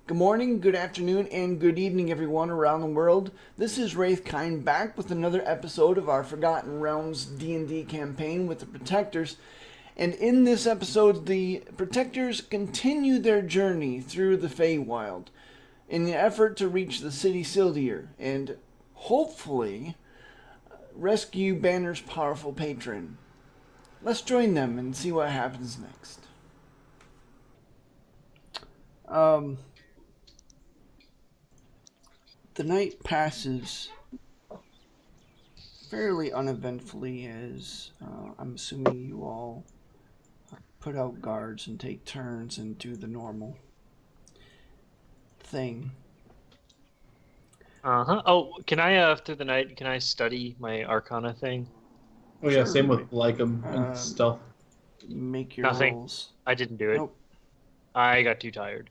Good morning, good afternoon, and good evening, everyone around the world. This is Wraithkind back with another episode of our Forgotten Realms D&D campaign with the Protectors. And in this episode, the Protectors continue their journey through the Feywild in an effort to reach the city Sildir and hopefully rescue Banner's powerful patron. Let's join them and see what happens next. The night passes fairly uneventfully as I'm assuming you all put out guards and take turns and do the normal thing. Oh, can I, through the night, can I study my Arcana thing? Oh yeah, same with Lycum and stealth. Make your Nothing. rolls. I didn't do it. Nope. I got too tired.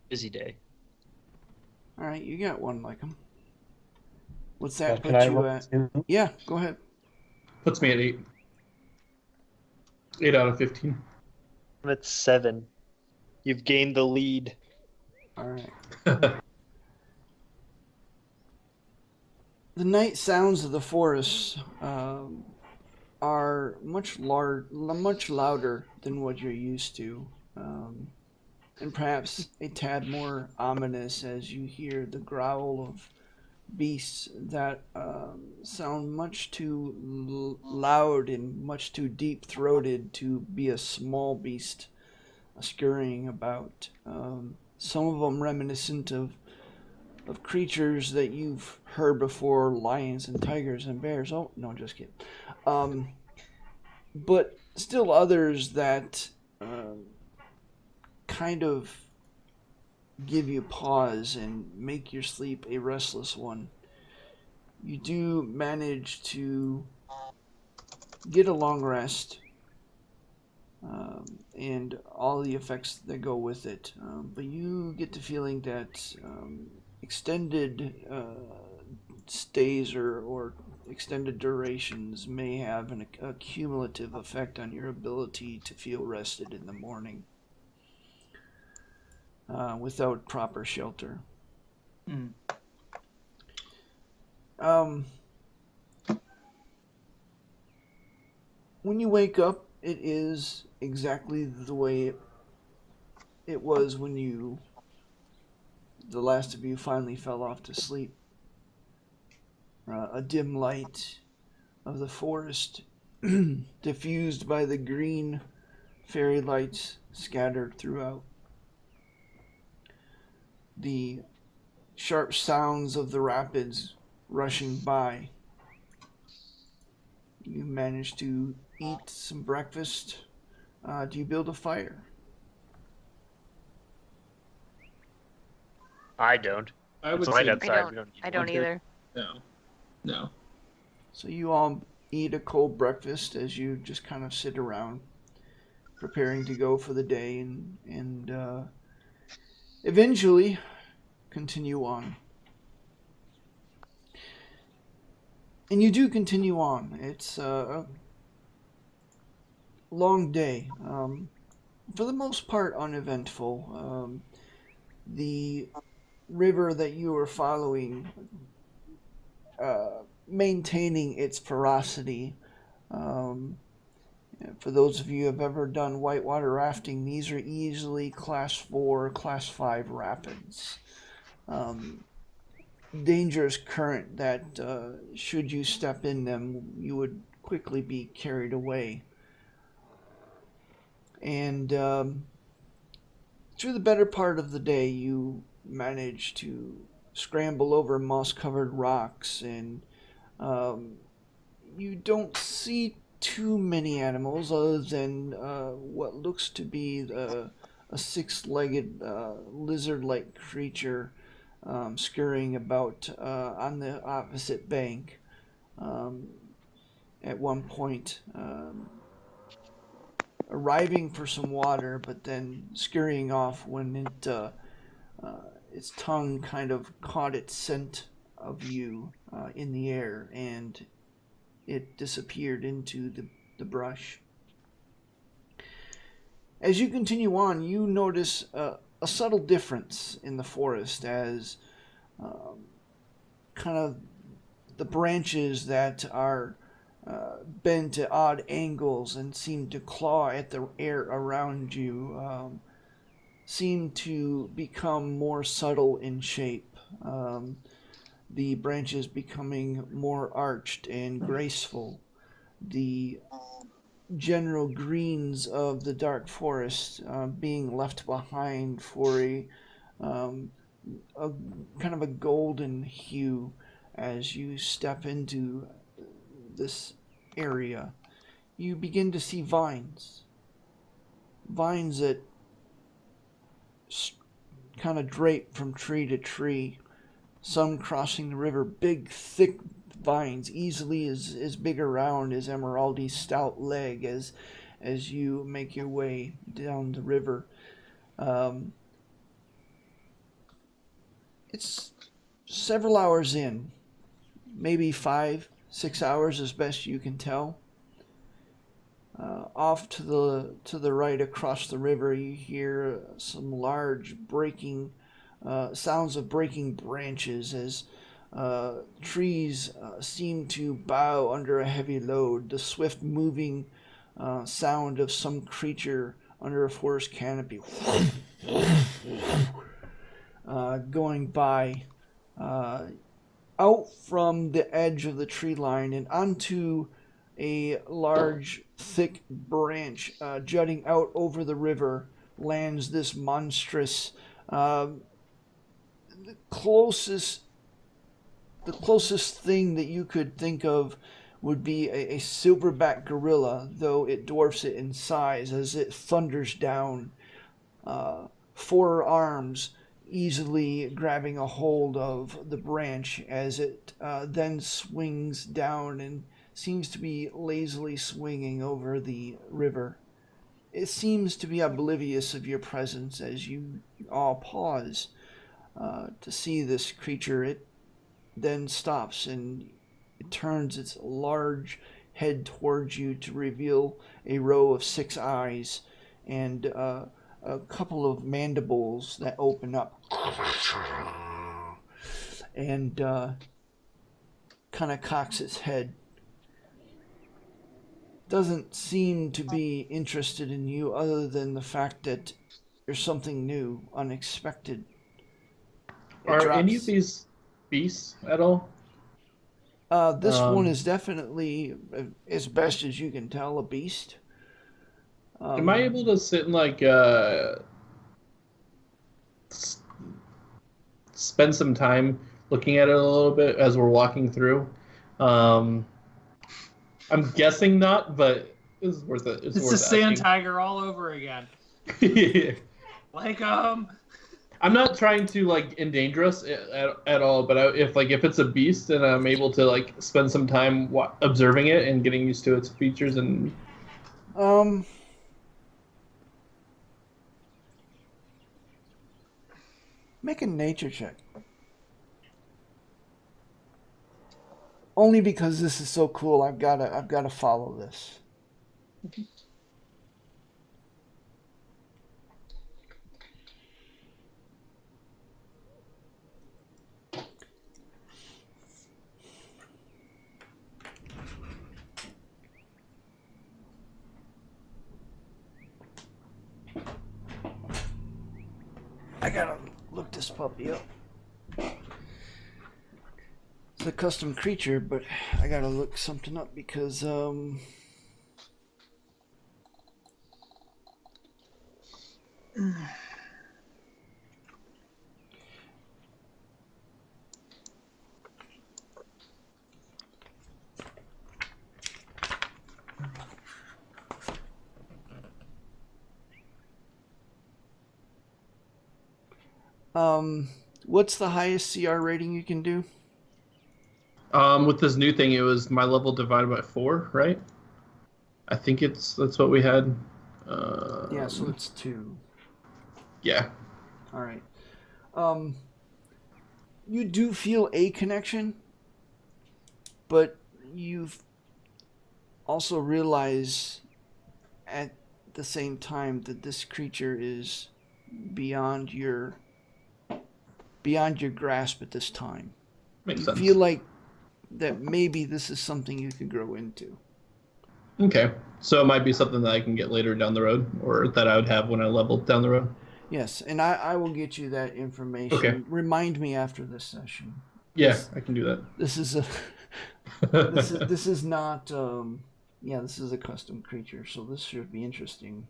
Busy day. Alright, you got one like him. What's that Can put I you roll at? too? Yeah, go ahead. Puts me at 8. 8 out of 15. I'm at 7. You've gained the lead. Alright. The night sounds of the forest are much louder than what you're used to. And perhaps a tad more ominous as you hear the growl of beasts that sound much too loud and much too deep-throated to be a small beast scurrying about. Some of them reminiscent of creatures that you've heard before, lions and tigers and bears. Oh, no, just kidding. But still others that kind of give you pause and make your sleep a restless one. You do manage to get a long rest and all the effects that go with it, but you get the feeling that extended stays or extended durations may have a cumulative effect on your ability to feel rested in the morning. Without proper shelter. When you wake up, it is exactly the way it was when the last of you finally fell off to sleep. A dim light of the forest, diffused by the green fairy lights scattered throughout. The sharp sounds of the rapids rushing by. You manage to eat some breakfast. Do you build a fire? I don't. I would It's light say outside. We don't need I don't one. either. no. So you all eat a cold breakfast as you just kind of sit around, preparing to go for the day and eventually continue on. And you do continue on. It's a long day. For the most part uneventful. The river that you are following, maintaining its ferocity. For those of you who have ever done whitewater rafting, these are easily class 4, class 5 rapids. Dangerous current that should you step in them, you would quickly be carried away. And through the better part of the day, you manage to scramble over moss-covered rocks, and you don't see too many animals other than what looks to be a six-legged lizard-like creature scurrying about on the opposite bank. At one point, arriving for some water, but then scurrying off when its tongue kind of caught its scent of you in the air, and it disappeared into the brush. As you continue on, you notice a subtle difference in the forest as kind of the branches that are bent at odd angles and seem to claw at the air around you seem to become more subtle in shape. The branches becoming more arched and graceful. The general greens of the dark forest being left behind for a kind of a golden hue as you step into this area. You begin to see vines that kind of drape from tree to tree, some crossing the river, big thick vines, easily as big around as Emeraldi's stout leg as you make your way down the river. It's several hours in, maybe 5-6 hours as best you can tell. Off to the right across the river, you hear some large breaking sounds of breaking branches as trees seem to bow under a heavy load. The swift moving sound of some creature under a forest canopy going by out from the edge of the tree line and onto a large, thick branch jutting out over the river lands this monstrous, the closest thing that you could think of would be a silverback gorilla, though it dwarfs it in size as it thunders down, 4 arms easily grabbing a hold of the branch as it then swings down and seems to be lazily swinging over the river. It seems to be oblivious of your presence as you all pause to see this creature. It then stops and it turns its large head towards you to reveal a row of 6 eyes and a couple of mandibles that open up and kind of cocks its head. Doesn't seem to be interested in you other than the fact that there's something new, unexpected. Are any of these beasts at all? This one is definitely, as best as you can tell, a beast. Am I able to sit and spend some time looking at it a little bit as we're walking through? I'm guessing not, but it's worth it. It's the sand tiger all over again. Like I'm not trying to endanger us at all, but if it's a beast and I'm able to spend some time observing it and getting used to its features and make a nature check. Only because this is so cool, I've gotta follow this. I gotta look this puppy up. It's a custom creature, but I gotta look something up because what's the highest CR rating you can do? With this new thing, it was my level divided by 4, right? I think that's what we had. Yeah, so it's 2. Yeah. All right. You do feel a connection, but you've also realized at the same time that this creature is beyond your grasp at this time. Makes You sense. feel like that maybe this is something you could grow into. Okay, so it might be something that I can get later down the road, or that I would have when I leveled down the road. Yes, and I will get you that information. Okay. Remind me after this session. Yeah, I can do that. This is a this is not this is a custom creature, so this should be interesting.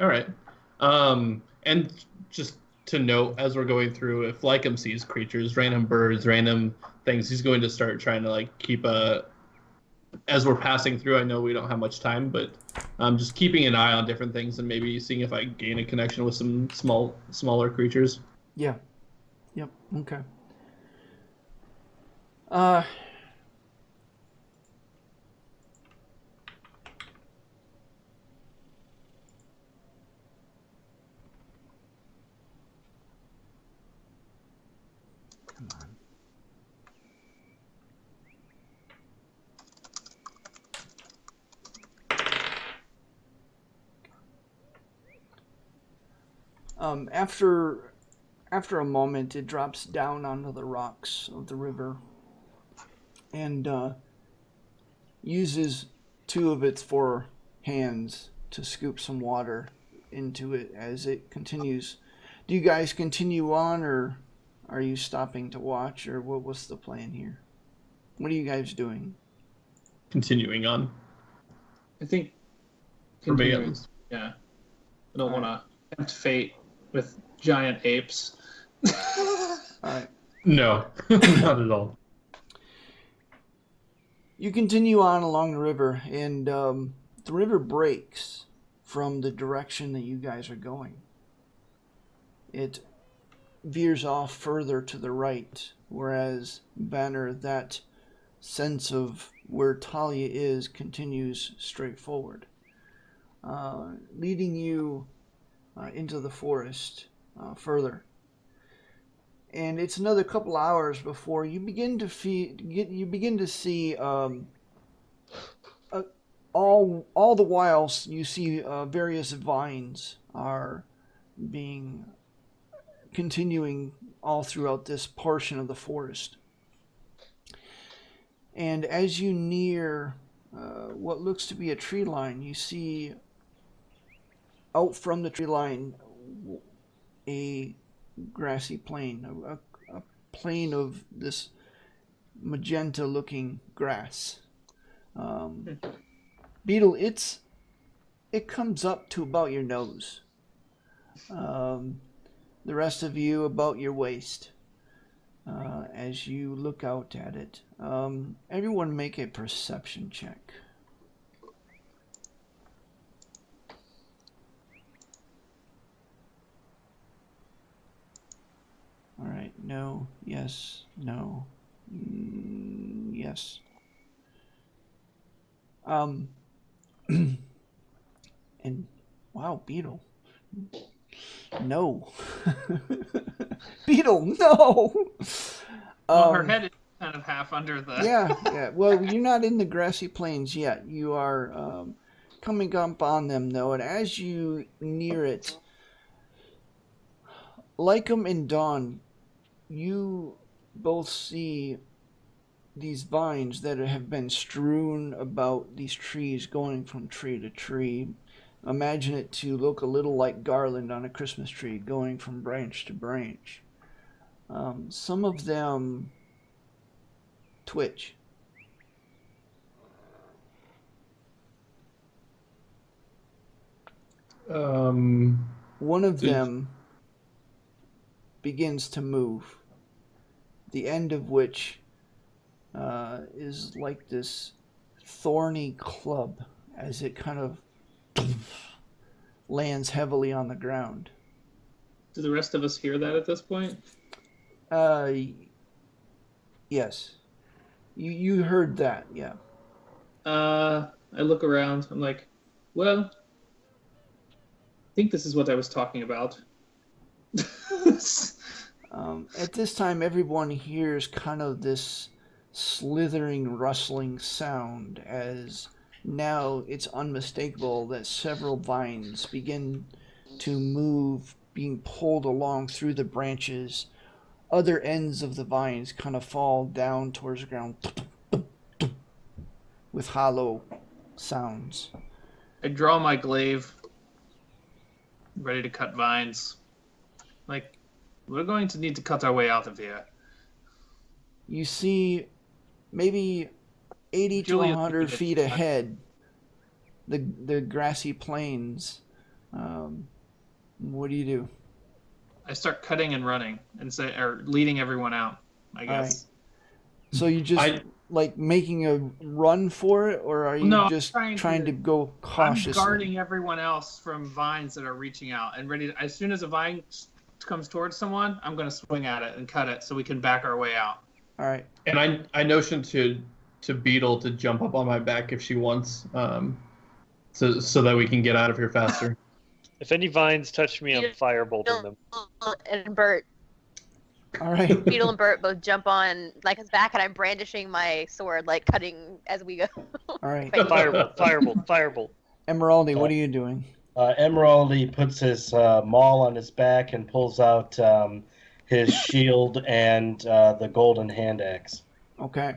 All right. And just to note, as we're going through, if Lycum sees creatures, random birds, random things, he's going to start trying to like keep a. As we're passing through, I know we don't have much time, but just keeping an eye on different things and maybe seeing if I gain a connection with some smaller creatures. Yeah. Yep. Okay. Come on. After a moment, it drops down onto the rocks of the river and uses two of its four hands to scoop some water into it as it continues. Do you guys continue on, or are you stopping to watch, or what's the plan here? What are you guys doing? Continuing on. I think. For me, at continuing- least. Yeah. I don't want to tempt fate with giant apes. All right. No, not at all. You continue on along the river, and the river breaks from the direction that you guys are going. It veers off further to the right, whereas Banner, that sense of where Talia is, continues straight forward, leading you into the forest further. And it's another couple hours before you begin to see all the while you see various vines are being continuing all throughout this portion of the forest. And as you near what looks to be a tree line, you see out from the tree line a grassy plain, a plain of this magenta looking grass. Beetle, it comes up to about your nose. The rest of you about your waist as you look out at it. Everyone make a perception check. All right, no, yes, no, yes. And wow, Beetle. No. Beetle, no. Well, her head is kind of half under the. Yeah. Well, you're not in the grassy plains yet. You are coming up on them, though, and as you near it, Lycum and Dawn, you both see these vines that have been strewn about these trees, going from tree to tree. Imagine it to look a little like garland on a Christmas tree, going from branch to branch. Some of them twitch. One of them begins to move, the end of which is like this thorny club as it kind of lands heavily on the ground. Do the rest of us hear that at this point? Yes. You heard that, yeah. I look around. I'm like, well, I think this is what I was talking about. At this time, everyone hears kind of this slithering, rustling sound as now it's unmistakable that several vines begin to move, being pulled along through the branches. Other ends of the vines kind of fall down towards the ground with hollow sounds. I draw my glaive, ready to cut vines. Like, we're going to need to cut our way out of here. You see maybe 80 to 100 feet ahead the grassy plains. What do you do? I start cutting and running or leading everyone out, I guess. Right. So you just like making a run for it, or are you just trying to go cautiously? I'm guarding everyone else from vines that are reaching out and ready to, as soon as a vine comes towards someone, I'm going to swing at it and cut it so we can back our way out. All right. And I notion to Beetle to jump up on my back if she wants, so that we can get out of here faster. If any vines touch me, I'm firebolting them. And Bert. All right. Beetle and Bert both jump on his back, and I'm brandishing my sword, cutting as we go. All right. Firebolt. Emeraldi, what are you doing? Emeraldi puts his maul on his back and pulls out his shield and the golden hand axe. Okay.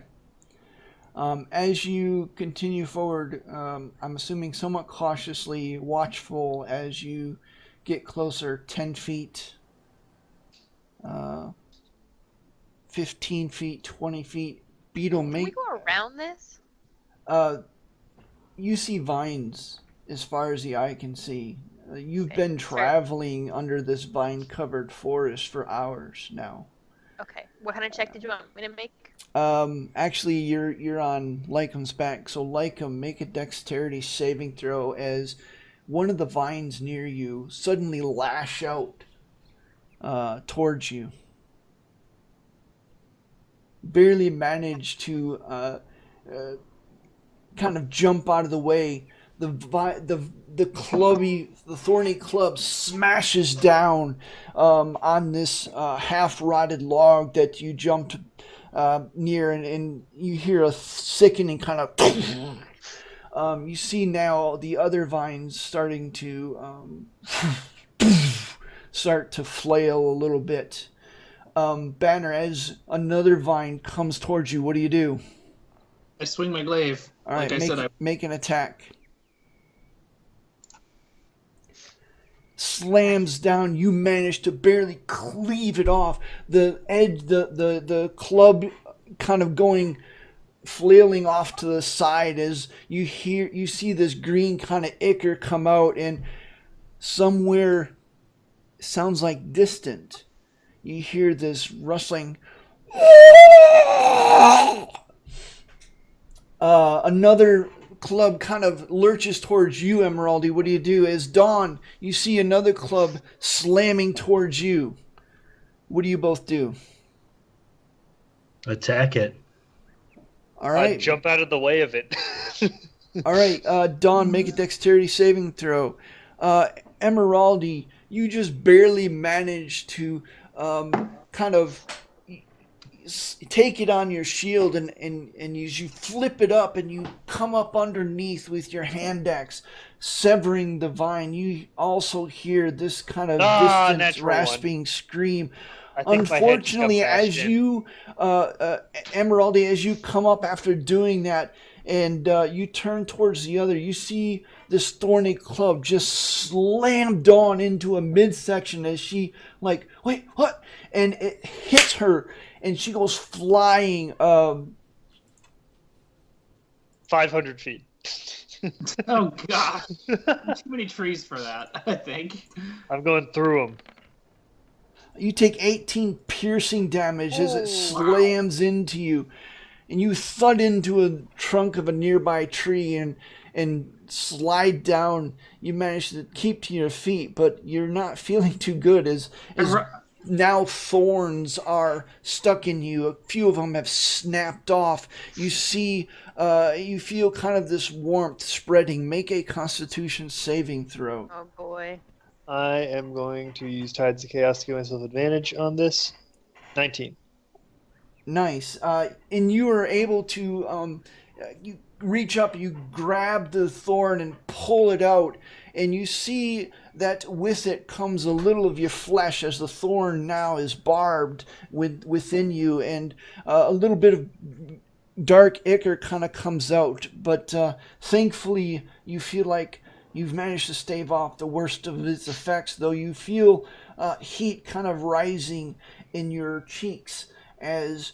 As you continue forward, I'm assuming somewhat cautiously watchful as you get closer, 10 feet, 15 feet, 20 feet. Beetle, Can we go around this? You see vines as far as the eye can see. You've been traveling under this vine-covered forest for hours now. Okay. What kind of check did you want me to make? Actually, you're on Lycom's back, so Lycom, make a dexterity saving throw as one of the vines near you suddenly lash out towards you. Barely manage to kind of jump out of the way. The thorny club smashes down on this half-rotted log that you jumped near, and you hear a sickening kind of. You see now the other vines starting to start to flail a little bit. Banner, as another vine comes towards you, what do? I swing my glaive. All right, make an attack. Slams down. You manage to barely cleave it off. The edge, the club, kind of going, flailing off to the side as you see this green kind of ichor come out, and somewhere, sounds like distant, you hear this rustling. Another club kind of lurches towards you, Emeraldi. What do? As Dawn, you see another club slamming towards you. What do you both do? Attack it. All right. I jump out of the way of it. All right. Dawn, make a dexterity saving throw. Emeraldi, you just barely manage to kind of take it on your shield, and as you flip it up and you come up underneath with your hand axe, severing the vine, you also hear this kind of distant rasping scream. Unfortunately, as you, Emeraldi, as you come up after doing that, and you turn towards the other, you see this thorny club just slam Dawn into a midsection as she, wait, what? And it hits her, and she goes flying 500 feet. Oh, God. Too many trees for that, I think. I'm going through them. You take 18 piercing damage as it slams into you, and you thud into a trunk of a nearby tree and slide down. You manage to keep to your feet, but you're not feeling too good as now thorns are stuck in you. A few of them have snapped off. You see, you feel kind of this warmth spreading. Make a Constitution saving throw. Oh boy. I am going to use Tides of Chaos to give myself advantage on this. 19. Nice. And you are able to, you reach up, you grab the thorn and pull it out, and you see that with it comes a little of your flesh, as the thorn now is barbed within you, and a little bit of dark ichor kind of comes out. But thankfully, you feel like you've managed to stave off the worst of its effects, though you feel heat kind of rising in your cheeks as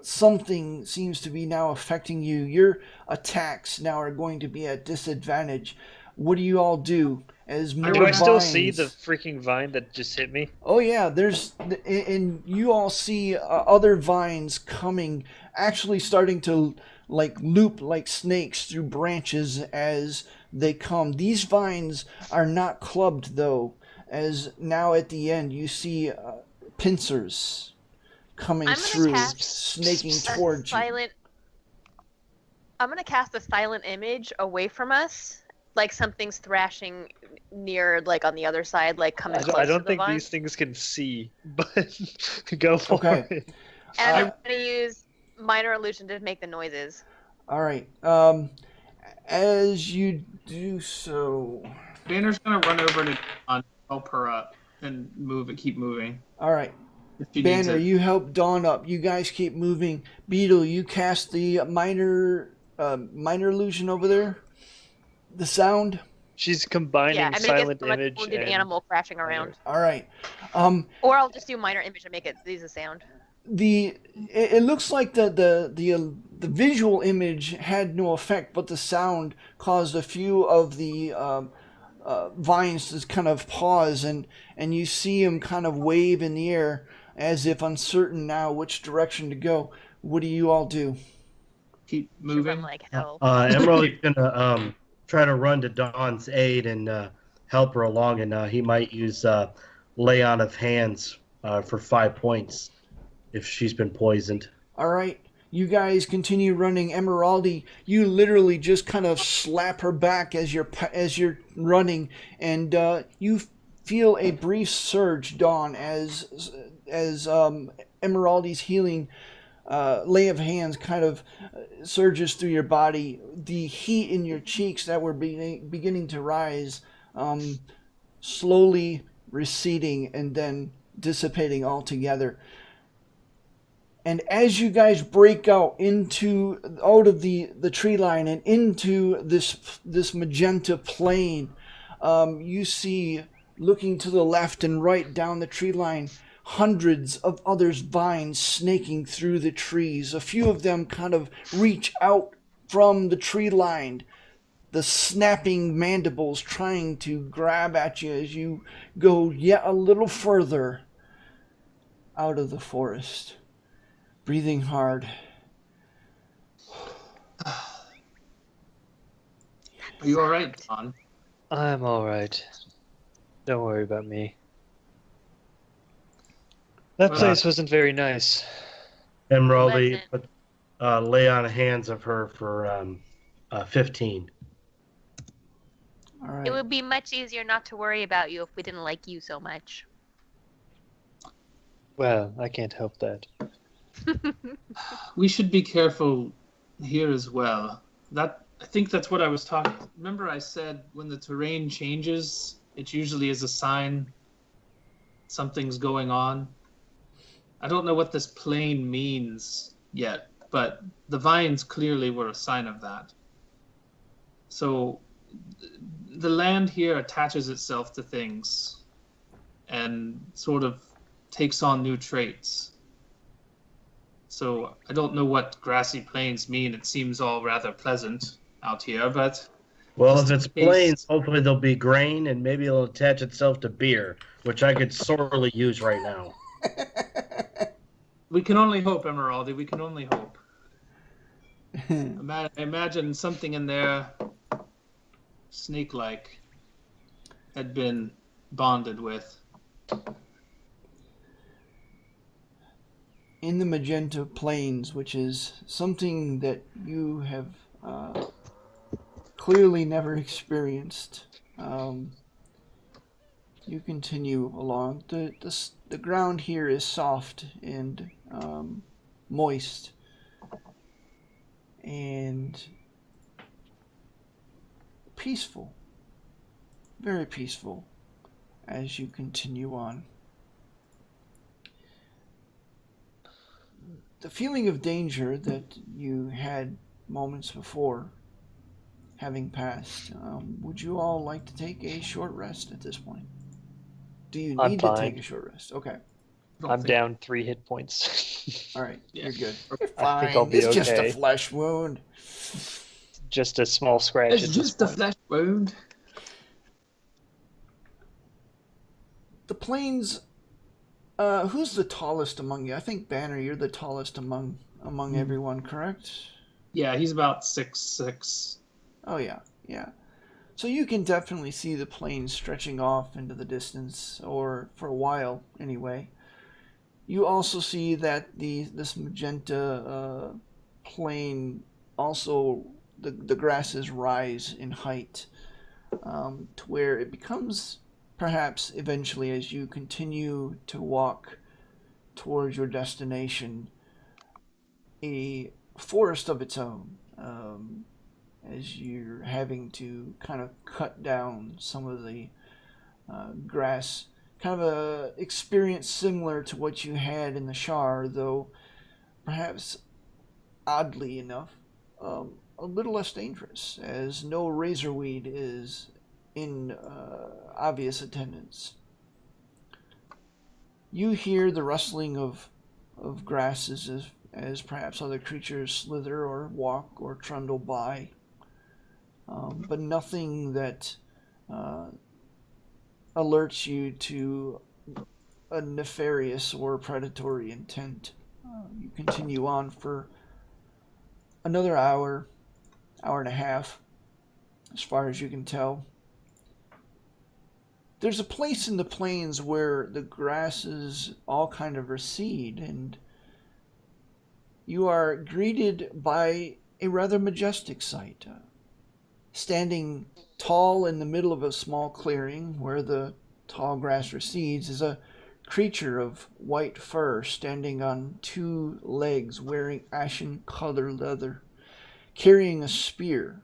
something seems to be now affecting you. Your attacks now are going to be at disadvantage. What do you all do? As more Do I still vines... see the freaking vine that just hit me? Oh yeah, and you all see other vines coming, actually starting to loop like snakes through branches as they come. These vines are not clubbed though, as now at the end you see pincers coming through, snaking towards you. I'm gonna cast a silent image away from us, like something's thrashing near, like on the other side, like coming close I don't to the think vine. these things can see, but go for it. And I'm gonna use minor illusion to make the noises. All right. As you do so, Banner's gonna run over to Dawn, help her up, and keep moving. all right. If she needs Banner, it. you help Dawn up. You guys keep moving. Beetle, you cast the minor illusion over there. The sound. She's combining Yeah, I'm gonna silent get some image wounded and animal crashing around. All right. Or I'll just do minor image and make it use a sound. It looks like the visual image had no effect, but the sound caused a few of the vines to kind of pause, and you see them kind of wave in the air as if uncertain now which direction to go. What do you all do? Keep Should run moving. like hell. Emerald's gonna try to run to Dawn's aid and help her along, and he might use lay on of hands for 5 points if she's been poisoned. All right. You guys continue running. Emeraldi, you literally just kind of slap her back as you're running, and you feel a brief surge, Dawn, as Emeraldi's healing lay of hands kind of surges through your body. The heat in your cheeks that were beginning to rise, slowly receding and then dissipating altogether. And as you guys break out of the tree line and into this magenta plain, you see, looking to the left and right down the tree line, hundreds of other vines snaking through the trees. A few of them kind of reach out from the tree line, the snapping mandibles trying to grab at you as you go yet a little further out of the forest. Breathing hard. Are you all right, Dawn? I'm all right. Don't worry about me. That place wasn't very nice. Emeraldi, lay on hands of her for 15. All right. It would be much easier not to worry about you if we didn't like you so much. Well, I can't help that. We should be careful here as well. I think that's what I was talking. Remember, I said when the terrain changes, it usually is a sign something's going on. I don't know what this plain means yet, but the vines clearly were a sign of that. So the land here attaches itself to things and sort of takes on new traits. So I don't know what grassy plains mean. It seems all rather pleasant out here, but... Well, if it's plains, hopefully there'll be grain, and maybe it'll attach itself to beer, which I could sorely use right now. We can only hope, Emeraldi. We can only hope. Imagine something in there, snake-like, had been bonded with. In the magenta plains, which is something that you have clearly never experienced, you continue along. The ground here is soft and moist, and peaceful, very peaceful, as you continue on. The feeling of danger that you had moments before having passed, would you all like to take a short rest at this point? Do you I'm need to fine. take a short rest? Okay. I'm down 3 hit points. All right. Yeah. You're good. You're I fine. think I'll be It's just a okay. flesh wound. Just a small scratch It's at this just a point. flesh wound. The plains. Who's the tallest among you? I think Banner, you're the tallest among everyone, correct? Yeah, he's about 6'6". Oh yeah, yeah. So you can definitely see the plains stretching off into the distance, or for a while anyway. You also see that this magenta plain also the grasses rise in height to where it becomes perhaps eventually as you continue to walk towards your destination a forest of its own. As you're having to kind of cut down some of the grass. Kind of a experience similar to what you had in the Shar, though perhaps oddly enough, a little less dangerous, as no razorweed is in obvious attendance. You hear the rustling of grasses as perhaps other creatures slither or walk or trundle by. But nothing that alerts you to a nefarious or predatory intent. You continue on for another hour and a half, as far as you can tell. There's a place in the plains where the grasses all kind of recede, and you are greeted by a rather majestic sight. Standing tall in the middle of a small clearing where the tall grass recedes is a creature of white fur standing on 2 legs wearing ashen color leather, carrying a spear.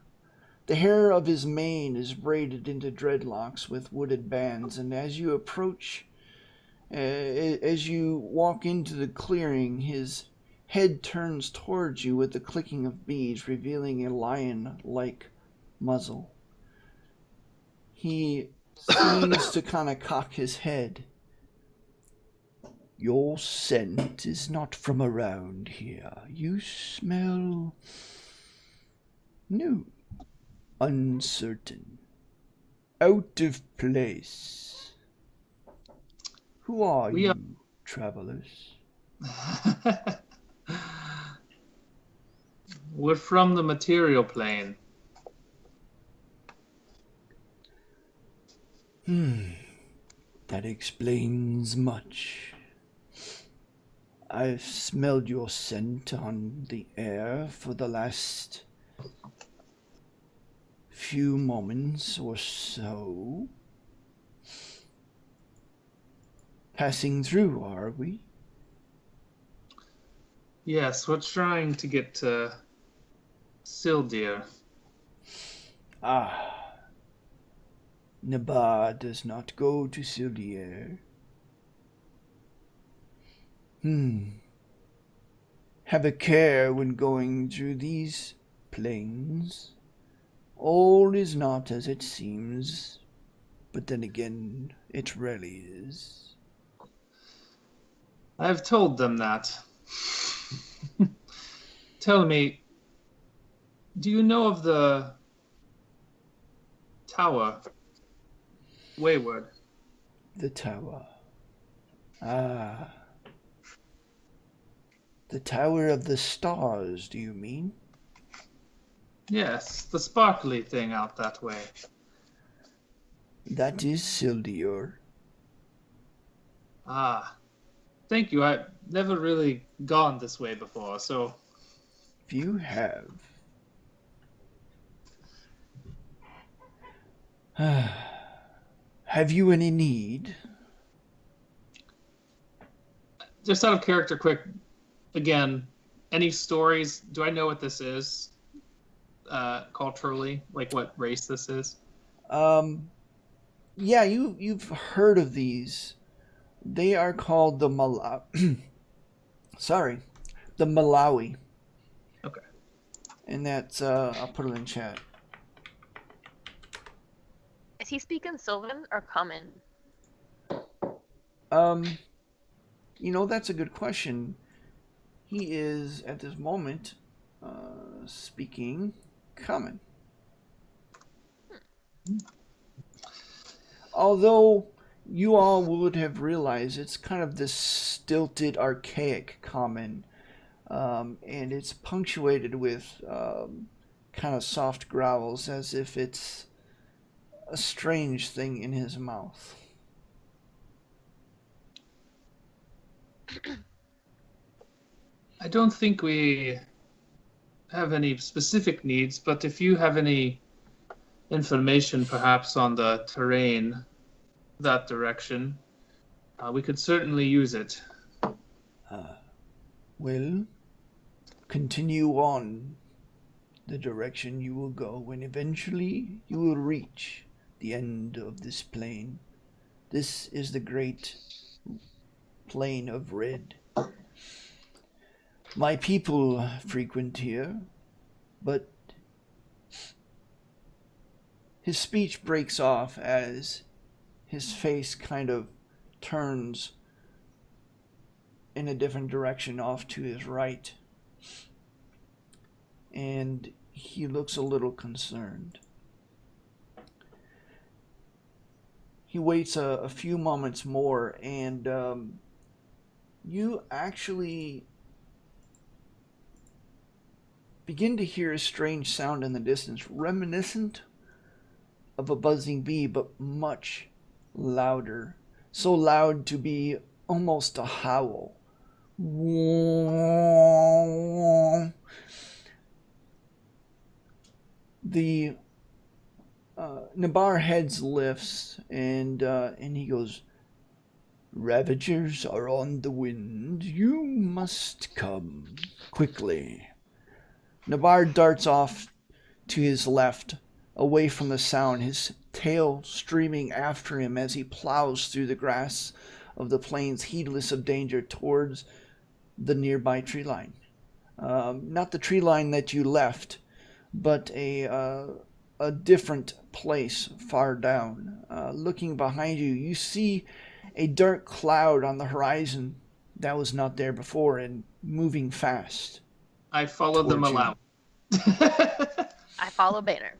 The hair of his mane is braided into dreadlocks with wooded bands, and as you approach, as you walk into the clearing, his head turns towards you with the clicking of beads, revealing a lion-like muzzle. He seems to kind of cock his head. Your scent is not from around here. You smell new, uncertain, out of place. Who are We you, are- travelers? We're from the material plane. That explains much. I've smelled your scent on the air for the last few moments or so. Passing through, are we? Yes, we're trying to get to Sildir. Ah. Nabar does not go to Sildier. Have a care when going through these plains. All is not as it seems, but then again, it rarely is. I've told them that. Tell me, do you know of the tower, Wayward? The tower. Ah. The Tower of the Stars, do you mean? Yes, the sparkly thing out that way. That is Sildior. Ah, thank you. I've never really gone this way before, so If you have. Have you any need? just out of character, quick. Again, any stories? Do I know what this is? culturally, like what race this is? Yeah, you've heard of these. They are called the Sorry, the Malawi. Okay. And that's I'll put it in chat. Is he speaking Sylvan or Common? That's a good question. He is at this moment speaking Common. Although you all would have realized it's kind of this stilted, archaic Common, and it's punctuated with kind of soft growls as if it's a strange thing in his mouth. I don't think we have any specific needs, but if you have any information perhaps on the terrain that direction, we could certainly use it. Well, continue on the direction you will go, and eventually you will reach the end of this plain. This is the great plain of Red. My people frequent here, but his speech breaks off as his face kind of turns in a different direction off to his right, and he looks a little concerned. He waits a few moments more, and you actually begin to hear a strange sound in the distance, reminiscent of a buzzing bee, but much louder. So loud to be almost a howl. The Nabar heads lifts, and he goes, "Ravagers are on the wind. You must come quickly." Nabar darts off to his left, away from the sound, his tail streaming after him as he plows through the grass of the plains, heedless of danger, towards the nearby tree line. Not the tree line that you left, but a different place far down. Looking behind you, you see a dark cloud on the horizon that was not there before and moving fast. I followed them along. I follow Banner.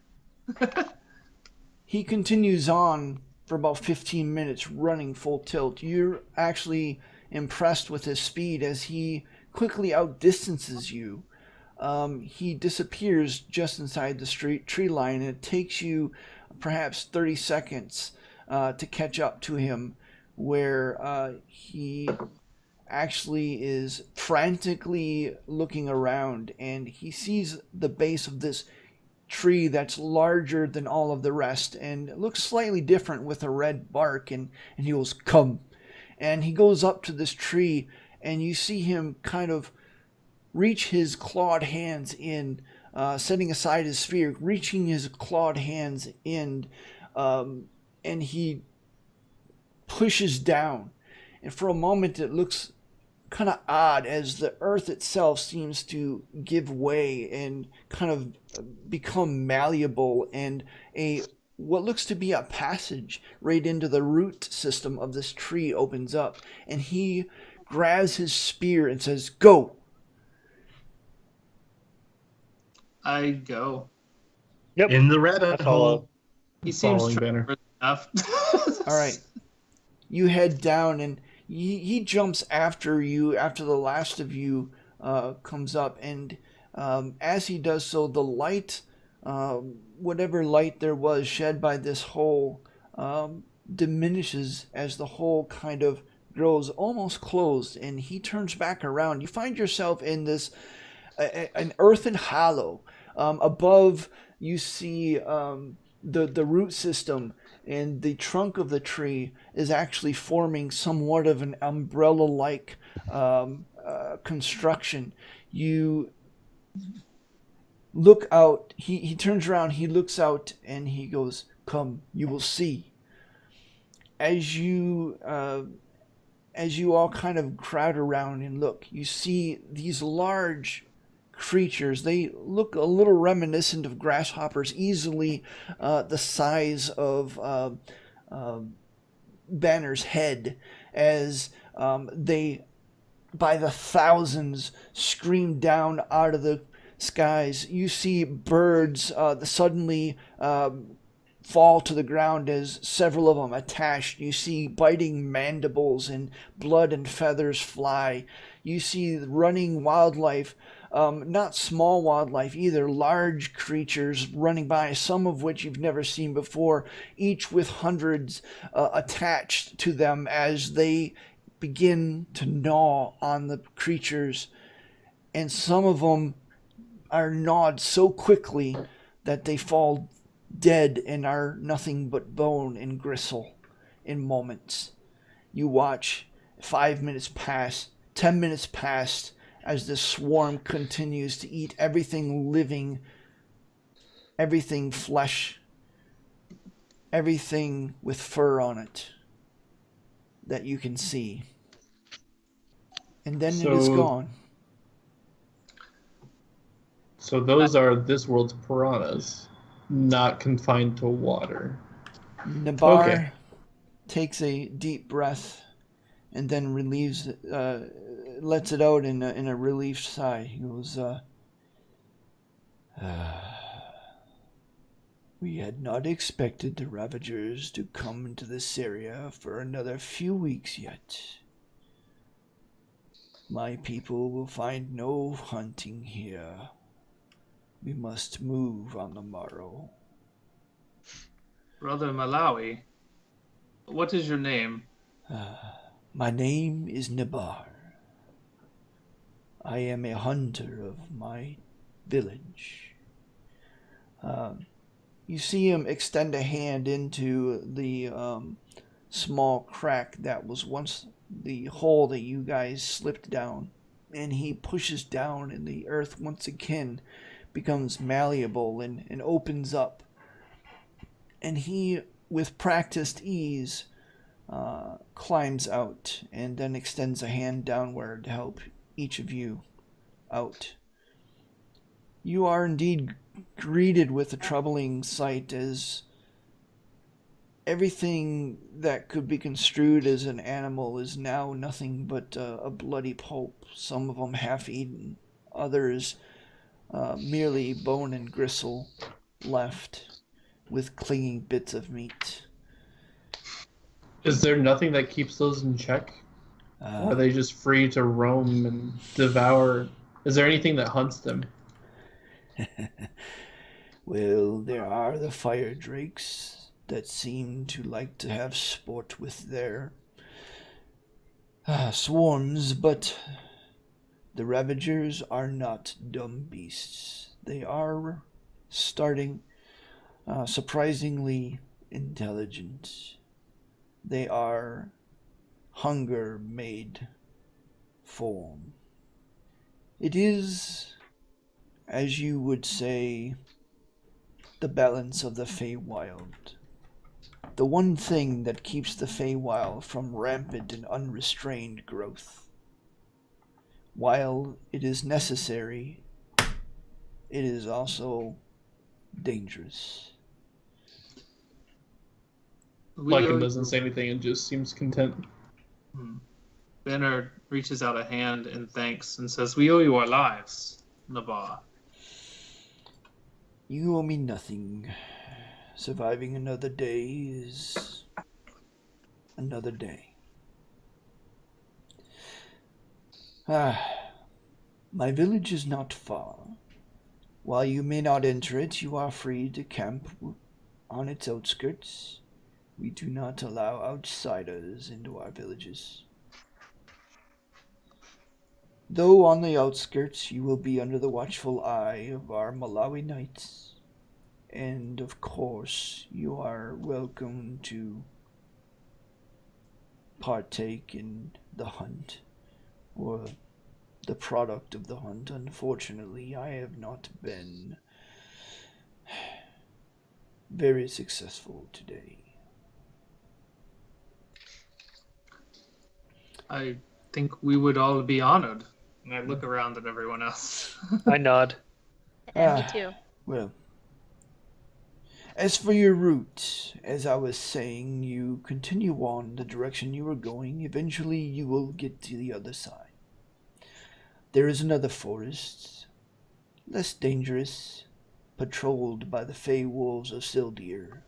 He continues on for about 15 minutes, running full tilt. You're actually impressed with his speed as he quickly outdistances you. He disappears just inside the tree line, and it takes you perhaps 30 seconds to catch up to him, where he actually is frantically looking around, and he sees the base of this tree that's larger than all of the rest and it looks slightly different with a red bark, and he goes, "Come." And he goes up to this tree, and you see him kind of reach his clawed hands in, setting aside his spear, reaching his clawed hands in, and he pushes down. And for a moment it looks kind of odd as the earth itself seems to give way and kind of become malleable, and what looks to be a passage right into the root system of this tree opens up, and he grabs his spear and says, "Go." I go. Yep. In the rabbit I follow. hole. He seems Following Banner. enough. All right. You head down, and he jumps after you, after the last of you comes up, and as he does so, the light, whatever light there was shed by this hole, diminishes as the hole kind of grows almost closed, and he turns back around. You find yourself in this an earthen hollow. Above, you see the root system, and the trunk of the tree is actually forming somewhat of an umbrella-like look out. He turns around, he looks out, and he goes, "Come, you will see." As you all kind of crowd around and look, you see these large creatures. They look a little reminiscent of grasshoppers, easily the size of Banner's head, as they, by the thousands, scream down out of the skies. You see birds suddenly fall to the ground as several of them attached. You see biting mandibles and blood and feathers fly. You see running wildlife, not small wildlife either, large creatures running by, some of which you've never seen before, each with hundreds attached to them as they begin to gnaw on the creatures. And some of them are gnawed so quickly that they fall dead and are nothing but bone and gristle in moments. You watch 5 minutes pass, 10 minutes pass, as this swarm continues to eat everything living, everything flesh, everything with fur on it that you can see. And then it is gone. So those are this world's piranhas, not confined to water. Nabar takes a deep breath and then relieves, lets it out in a relieved sigh. He goes, "We had not expected the Ravagers to come into this area for another few weeks yet. My people will find no hunting here. We must move on the morrow." Brother Malawi, what is your name? My name is Nabar. I am a hunter of my village. You see him extend a hand into the small crack that was once the hole that you guys slipped down, and he pushes down, and the earth once again becomes malleable and opens up. And he, with practiced ease, climbs out and then extends a hand downward to help each of you out. You are indeed greeted with a troubling sight, as everything that could be construed as an animal is now nothing but a bloody pulp, some of them half-eaten, others merely bone and gristle left with clinging bits of meat. Is there nothing that keeps those in check? Or are they just free to roam and devour? Is there anything that hunts them? Well, there are the fire drakes that seem to like to have sport with their swarms, but the Ravagers are not dumb beasts. They are surprisingly intelligent. They are hunger made form. It is, as you would say, the balance of the Feywild. The one thing that keeps the Feywild from rampant and unrestrained growth. While it is necessary, it is also dangerous. Lycan doesn't say anything and just seems content. Banner reaches out a hand in thanks and says, "We owe you our lives, Nabar." You owe me nothing. Surviving another day is another day. My village is not far. While you may not enter it, you are free to camp on its outskirts. We do not allow outsiders into our villages. Though on the outskirts, you will be under the watchful eye of our Malawi knights. And of course, you are welcome to partake in the hunt, or the product of the hunt. Unfortunately, I have not been very successful today. I think we would all be honored. And I look around at everyone else. I nod. And me too. Well, as for your route, as I was saying, you continue on the direction you were going. Eventually, you will get to the other side. There is another forest, less dangerous, patrolled by the Feywolves of Sildir.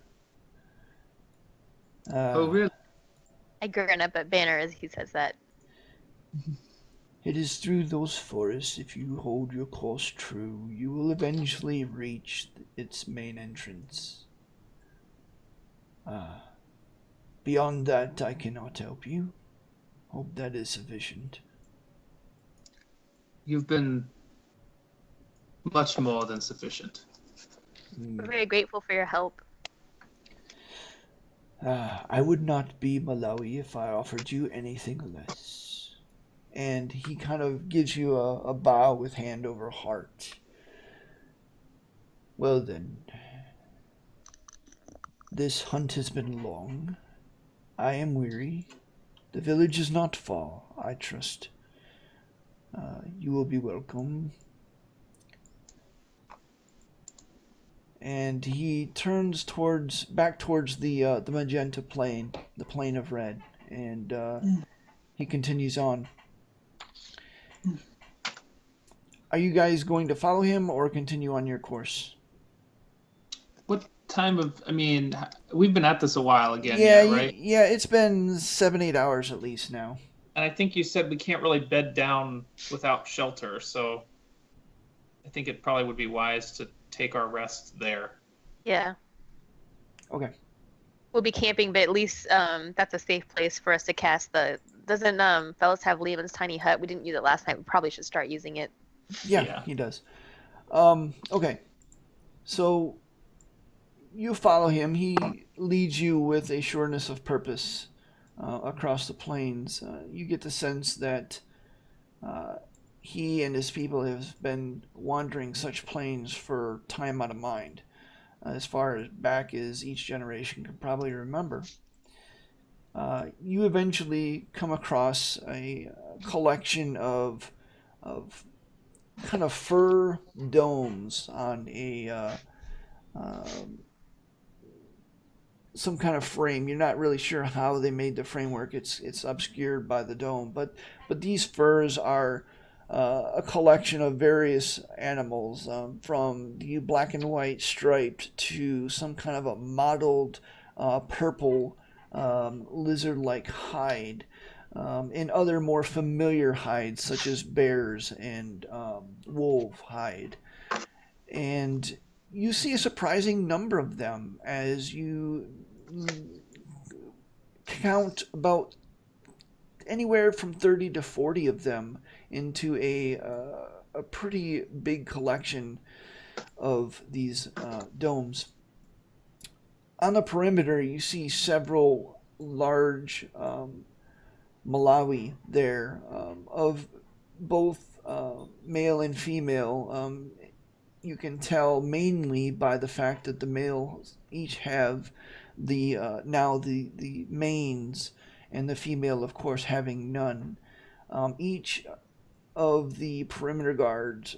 Oh, really? I grin up at Banner as he says that. It is through those forests, if you hold your course true, you will eventually reach its main entrance. Beyond that, I cannot help you. Hope that is sufficient. You've been much more than sufficient. We're very grateful for your help. I would not be Malawi if I offered you anything less. And he kind of gives you a bow with hand over heart. Well then, this hunt has been long. I am weary. The village is not far, I trust. You will be welcome. And he turns back towards the magenta plane, the plane of red, and he continues on. Are you guys going to follow him or continue on your course? What time of... I mean, we've been at this a while again, right? Yeah, it's been 7-8 hours at least now. And I think you said we can't really bed down without shelter, so I think it probably would be wise to take our rest there. Yeah. Okay. We'll be camping, but at least that's a safe place for us to cast the... Doesn't Fellas have Lehman's tiny hut? We didn't use it last night. We probably should start using it. Yeah, he does. Okay. So you follow him. He leads you with a sureness of purpose across the plains. You get the sense that he and his people have been wandering such plains for time out of mind, as far as back as each generation can probably remember. You eventually come across a collection of kind of fur domes on a some kind of frame. You're not really sure how they made the framework. It's obscured by the dome, but these furs are a collection of various animals, from the black and white striped to some kind of a mottled purple lizard-like hide, and other more familiar hides such as bears and wolf hide. And you see a surprising number of them as you count about anywhere from 30 to 40 of them into a pretty big collection of these domes. On the perimeter, you see several large Malawi there, of both male and female. You can tell mainly by the fact that the males each have the manes, and the female, of course, having none. Each of the perimeter guards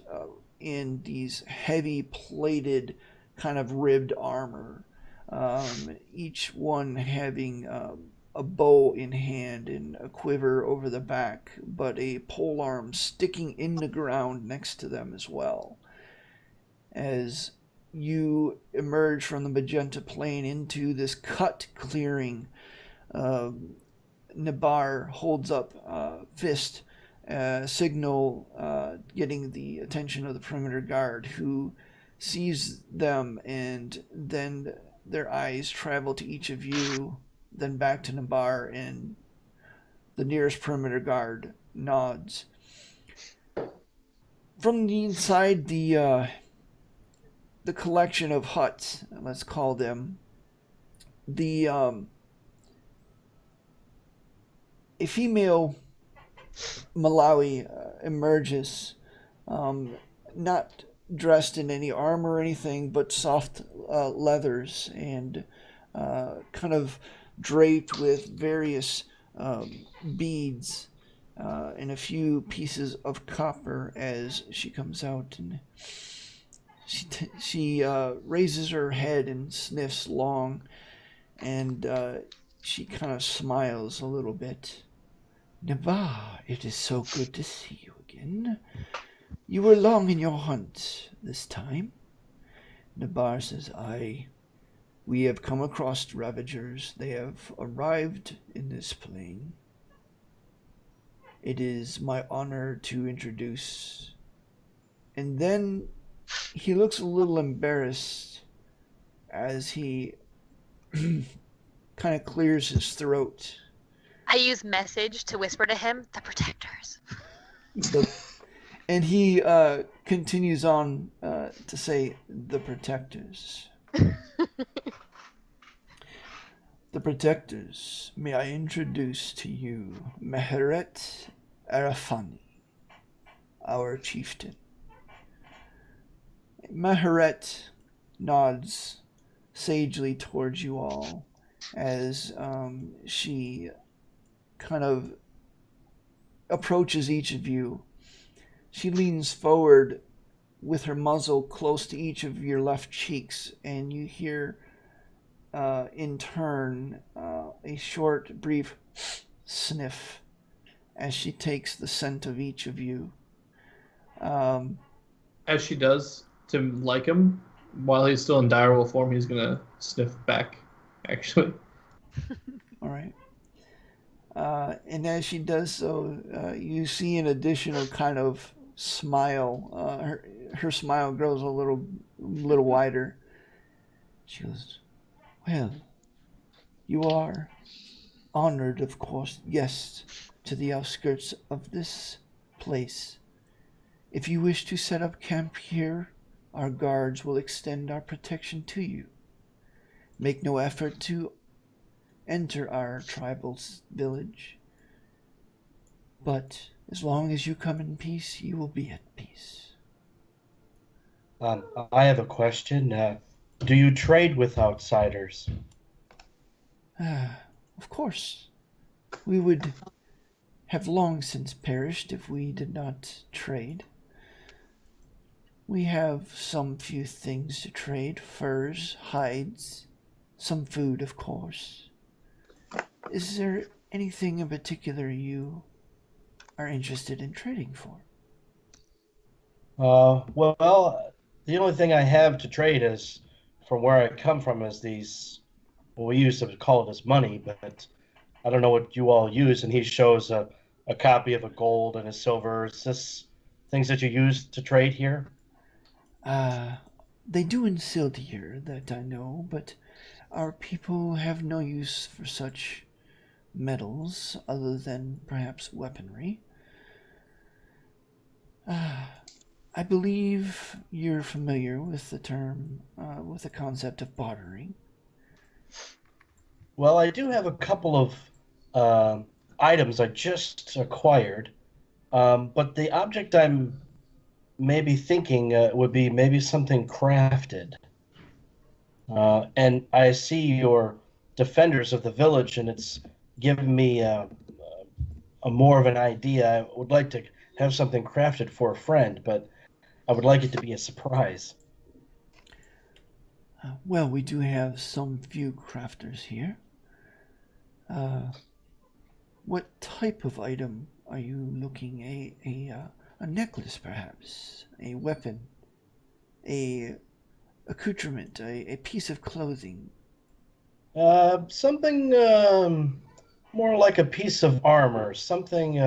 in these heavy plated kind of ribbed armor, each one having a bow in hand and a quiver over the back, but a polearm sticking in the ground next to them as well. As you emerge from the magenta plain into this cut clearing, Nabar holds up a fist, signal, getting the attention of the perimeter guard, who sees them, and then their eyes travel to each of you, then back to Nabar, and the nearest perimeter guard nods. From the inside the collection of huts, let's call them, a female Malawi emerges, not dressed in any armor or anything, but soft leathers and kind of draped with various beads and a few pieces of copper as she comes out, and she raises her head and sniffs long, and she kind of smiles a little bit. Nabar, it is so good to see you again. You were long in your hunt this time. Nabar says, Aye. We have come across ravagers. They have arrived in this plain. It is my honor to introduce. And then he looks a little embarrassed as he kind of clears his throat. I use message to whisper to him, the protectors. And he continues on to say, the protectors. The protectors, may I introduce to you Meheret Arafani, our chieftain. Meheret nods sagely towards you all as she kind of approaches each of you. She leans forward with her muzzle close to each of your left cheeks, and you hear in turn a short, brief sniff as she takes the scent of each of you. As she does, to like him, while he's still in direwolf form, he's going to sniff back, actually. All right. And as she does so, you see an additional kind of smile. Her smile grows a little wider. She goes, well, you are honored, of course, guests to the outskirts of this place. If you wish to set up camp here, our guards will extend our protection to you. Make no effort to enter our tribal village, but as long as you come in peace, you will be at peace. I have a question. Do you trade with outsiders? Of course. We would have long since perished if we did not trade. We have some few things to trade: furs, hides, some food, of course. Is there anything in particular you are interested in trading for? Well, the only thing I have to trade is, from where I come from, is these, well, we used to call it as money, but I don't know what you all use, and he shows a copy of a gold and a silver. Is this things that you use to trade here? They do in Sildir, that I know, but our people have no use for such metals other than perhaps weaponry. I believe you're familiar with the term, with the concept of bartering. Well, I do have a couple of items I just acquired, but the object I'm maybe thinking would be maybe something crafted. And I see your defenders of the village, and it's given me a more of an idea. I would like to have something crafted for a friend, but I would like it to be a surprise. Well, we do have some few crafters here. What type of item are you looking? A necklace, perhaps? A weapon? A accoutrement? A piece of clothing? Something more like a piece of armor, something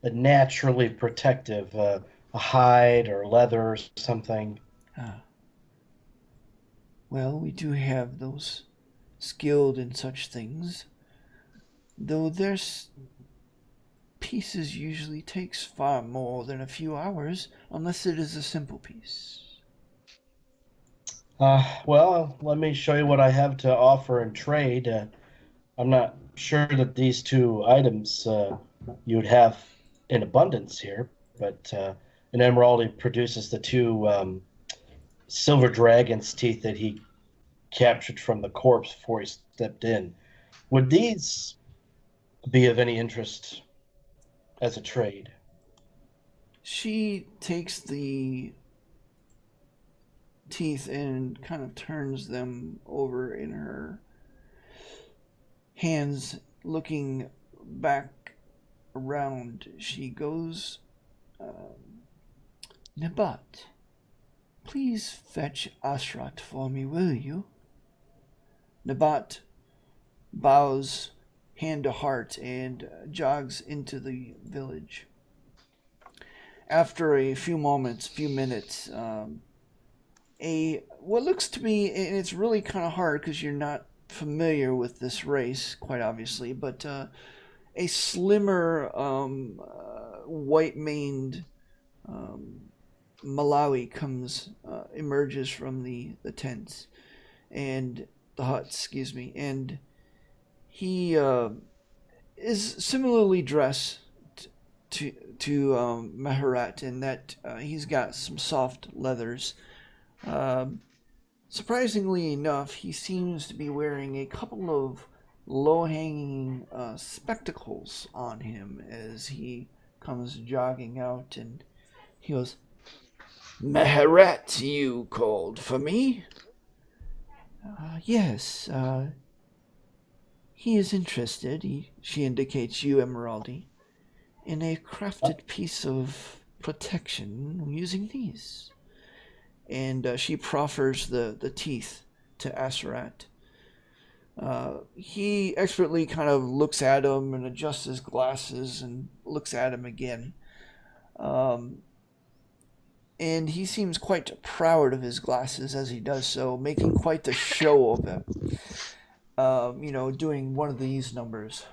naturally protective, a hide or leather or something. Well, we do have those skilled in such things, though their pieces usually takes far more than a few hours, unless it is a simple piece. Well, let me show you what I have to offer in trade. I'm not sure that these two items you'd have in abundance here, but And Emeraldi produces the two silver dragon's teeth that he captured from the corpse before he stepped in. Would these be of any interest as a trade? She takes the teeth and kind of turns them over in her hands, looking back around. She goes, Nabat, please fetch Ashrat for me, will you? Nabat bows hand to heart and jogs into the village. After a few minutes, what looks to be, and it's really kind of hard because you're not familiar with this race, quite obviously, but a slimmer, white-maned Malawi emerges from the tents and the huts, excuse me, and he is similarly dressed to Maharat in that he's got some soft leathers. Surprisingly enough, he seems to be wearing a couple of low-hanging spectacles on him as he comes jogging out, and he goes, Maharat, you called for me? Yes, he is interested, she indicates you, Emeraldi, in a crafted piece of protection using these. And she proffers the teeth to Asarat. He expertly kind of looks at him and adjusts his glasses and looks at him again. And he seems quite proud of his glasses as he does so, making quite a show of them. Doing one of these numbers.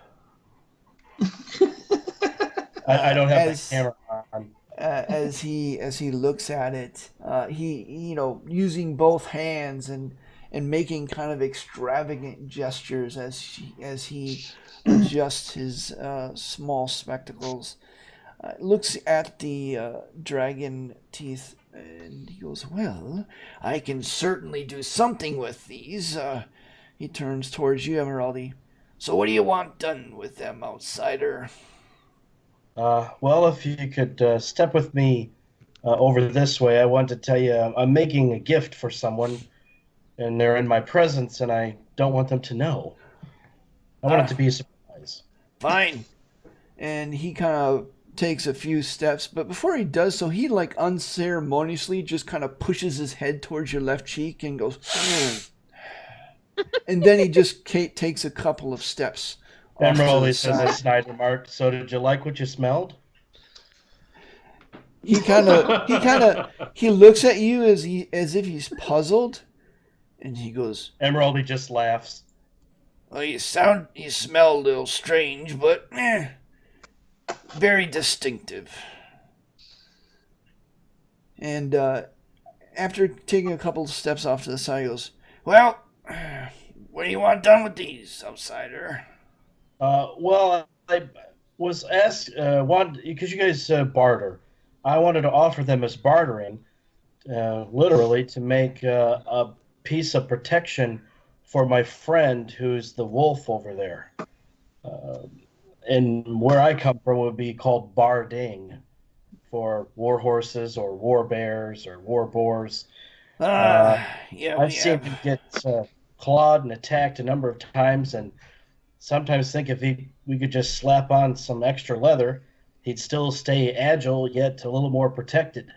I don't have the camera on. As he looks at it, he using both hands and making kind of extravagant gestures as he adjusts his small spectacles, looks at the dragon teeth, and he goes, well, I can certainly do something with these. He turns towards you, Emeraldi. So what do you want done with them, outsider? Well, if you could step with me over this way, I want to tell you I'm making a gift for someone, and they're in my presence, and I don't want them to know. I want it to be a surprise. Fine. And he kind of takes a few steps, but before he does so, he unceremoniously just kind of pushes his head towards your left cheek and goes, and then he just takes a couple of steps. Emeraldi says a snide remark. So did you like what you smelled? He looks at you as if he's puzzled, and he goes, Emeraldi just laughs. Well, you smell a little strange, but very distinctive. And after taking a couple of steps off to the side, he goes, well, what do you want done with these, outsider? Well, I was asked, because you guys barter. I wanted to offer them as bartering, literally, to make a piece of protection for my friend who's the wolf over there. And where I come from would be called barding for war horses or war bears or war boars. I've seen him get clawed and attacked a number of times, and sometimes think if we could just slap on some extra leather, he'd still stay agile, yet a little more protected.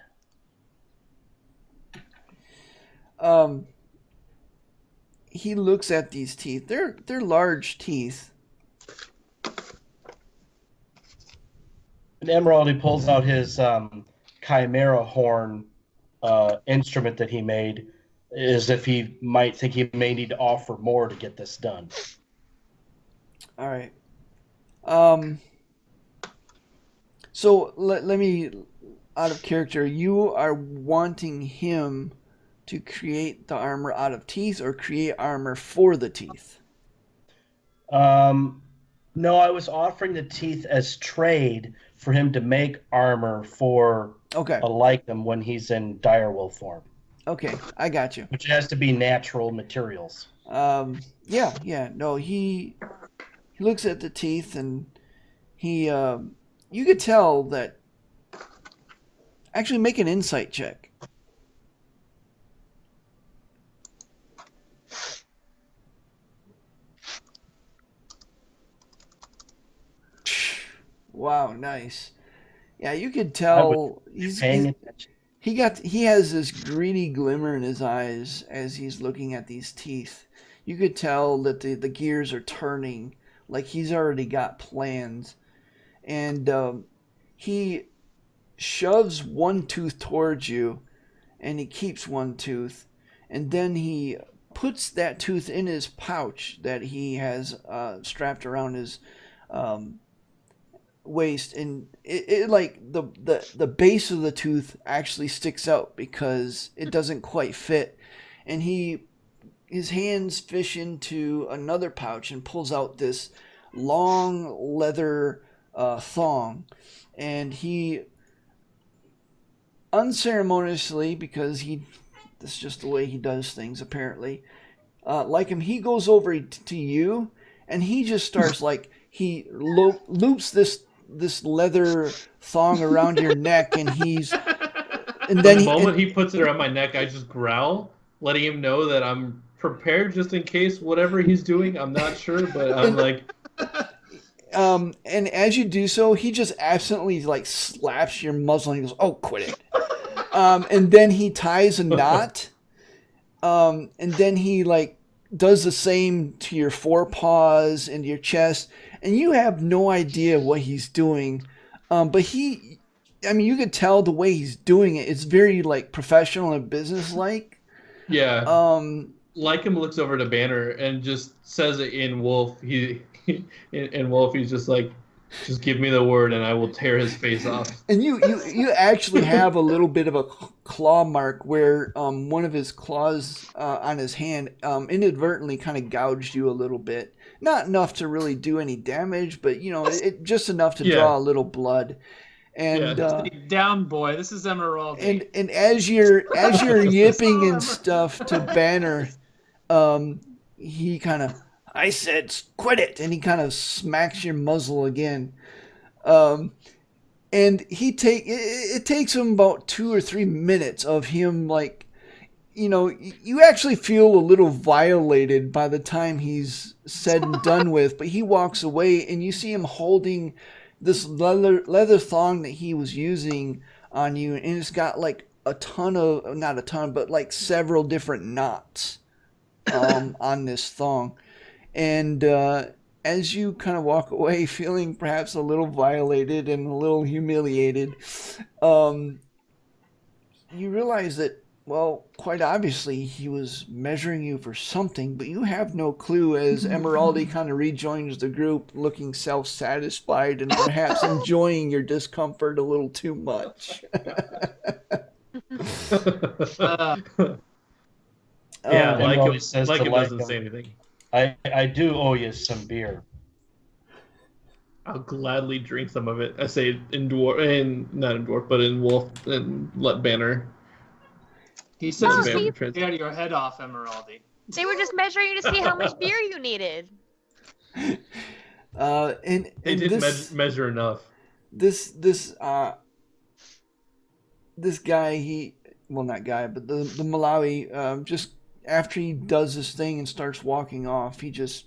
He looks at these teeth. They're large teeth. And Emeraldi pulls out his chimera horn instrument that he made, as if he might think he may need to offer more to get this done. All right. So let me, out of character, you are wanting him to create the armor out of teeth or create armor for the teeth? No, I was offering the teeth as trade for him to make armor for Okay. like him when he's in direwolf form, Okay, I got you. which has to be natural materials. Yeah. No, he looks at the teeth and he you could tell that. Actually, make an insight check. Wow, nice. Yeah, you could tell Paying attention. he has this greedy glimmer in his eyes as he's looking at these teeth. You could tell that the gears are turning, like he's already got plans, and he shoves one tooth towards you, and he keeps one tooth, and then he puts that tooth in his pouch that he has strapped around his waist, and it like the base of the tooth actually sticks out because it doesn't quite fit, and his hands fish into another pouch and pulls out this long leather thong, and he unceremoniously, because that's just the way he does things apparently, like him, he goes over to you and he just starts like he loops this leather thong around your neck, and then the moment he puts it around my neck, I just growl, letting him know that I'm prepared just in case whatever he's doing. I'm not sure, but I'm like. And as you do so, he just absently like slaps your muzzle and he goes, "Oh, quit it." And then he ties a knot. And then he like does the same to your forepaws and your chest, and you have no idea what he's doing. But you could tell the way he's doing it. It's very like professional and business-like. Yeah. Lycum looks over to Banner and just says it in Wolf. In Wolf, he's just like, just give me the word and I will tear his face off. And you actually have a little bit of a claw mark where one of his claws on his hand inadvertently kind of gouged you a little bit. Not enough to really do any damage, but it just enough to draw a little blood. And Stay down, boy. This is Emerald. And as you're yipping and stuff to Banner, he kind of, I said, quit it, and he kind of smacks your muzzle again. And it takes him about 2 or 3 minutes of him like, you actually feel a little violated by the time he's said and done with, but he walks away and you see him holding this leather thong that he was using on you, and it's got like not a ton, but like several different knots on this thong. And as you kind of walk away feeling perhaps a little violated and a little humiliated, you realize that, well, quite obviously he was measuring you for something, but you have no clue as Emeraldi kind of rejoins the group looking self-satisfied and perhaps enjoying your discomfort a little too much. Lycum doesn't say anything. I do owe you some beer. I'll gladly drink some of it. I say not in dwarf, but in wolf, and let Banner. He says No, he's he- going to tear your head off, Emeraldi. They were just measuring to see how much beer you needed. And They didn't this, measure enough. this guy, not guy, but the Malawi, just after he does this thing and starts walking off, he just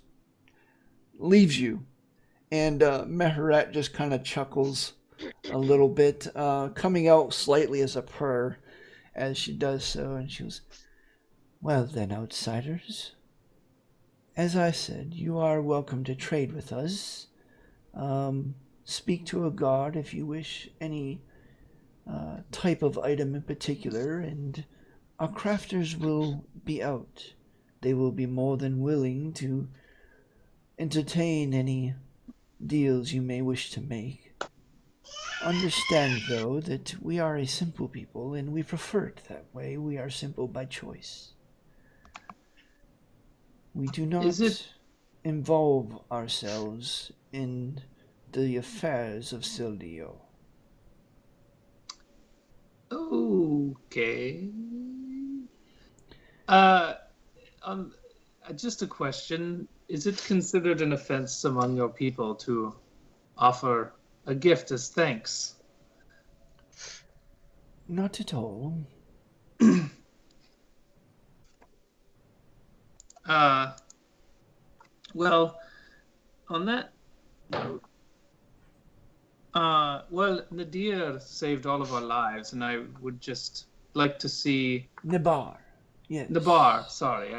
leaves you. And Meheret just kind of chuckles a little bit, coming out slightly as a purr as she does so, and she goes, "Well then, outsiders, as I said, you are welcome to trade with us. Speak to a guard if you wish any type of item in particular, and our crafters will be out. They will be more than willing to entertain any deals you may wish to make. Understand, though, that we are a simple people, and we prefer it that way. We are simple by choice. We do not involve ourselves in the affairs of Sildio." Okay. Just a question. Is it considered an offense among your people to offer a gift as thanks? Not at all. Well, on that note, well, Nadir saved all of our lives, and I would just like to see Nabar. Yes. Nabar. Sorry,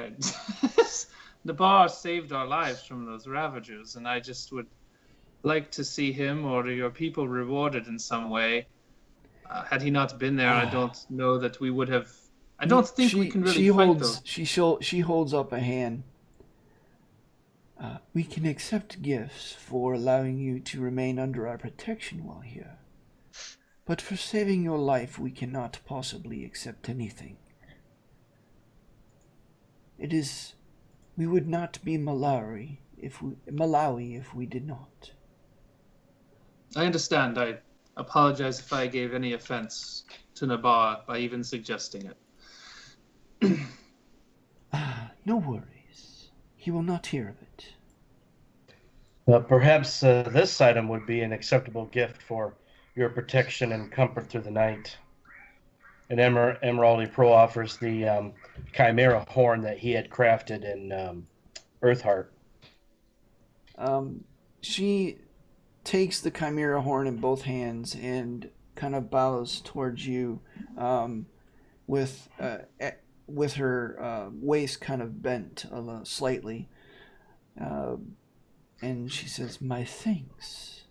Nabar saved our lives from those ravagers, and I just would like to see him or your people rewarded in some way. Had he not been there, I don't know that we would have. I don't think we can really fight those. She holds up a hand. We can accept gifts for allowing you to remain under our protection while here. But for saving your life, we cannot possibly accept anything. We would not be Malawi if we did not. I understand. I apologize if I gave any offense to Nabar by even suggesting it. No worries. He will not hear of it. Perhaps this item would be an acceptable gift for your protection and comfort through the night. And Emeraldy Pro offers the chimera horn that he had crafted in Earthheart. She takes the chimera horn in both hands and kind of bows towards you, with her waist kind of bent slightly, and she says, "My thanks."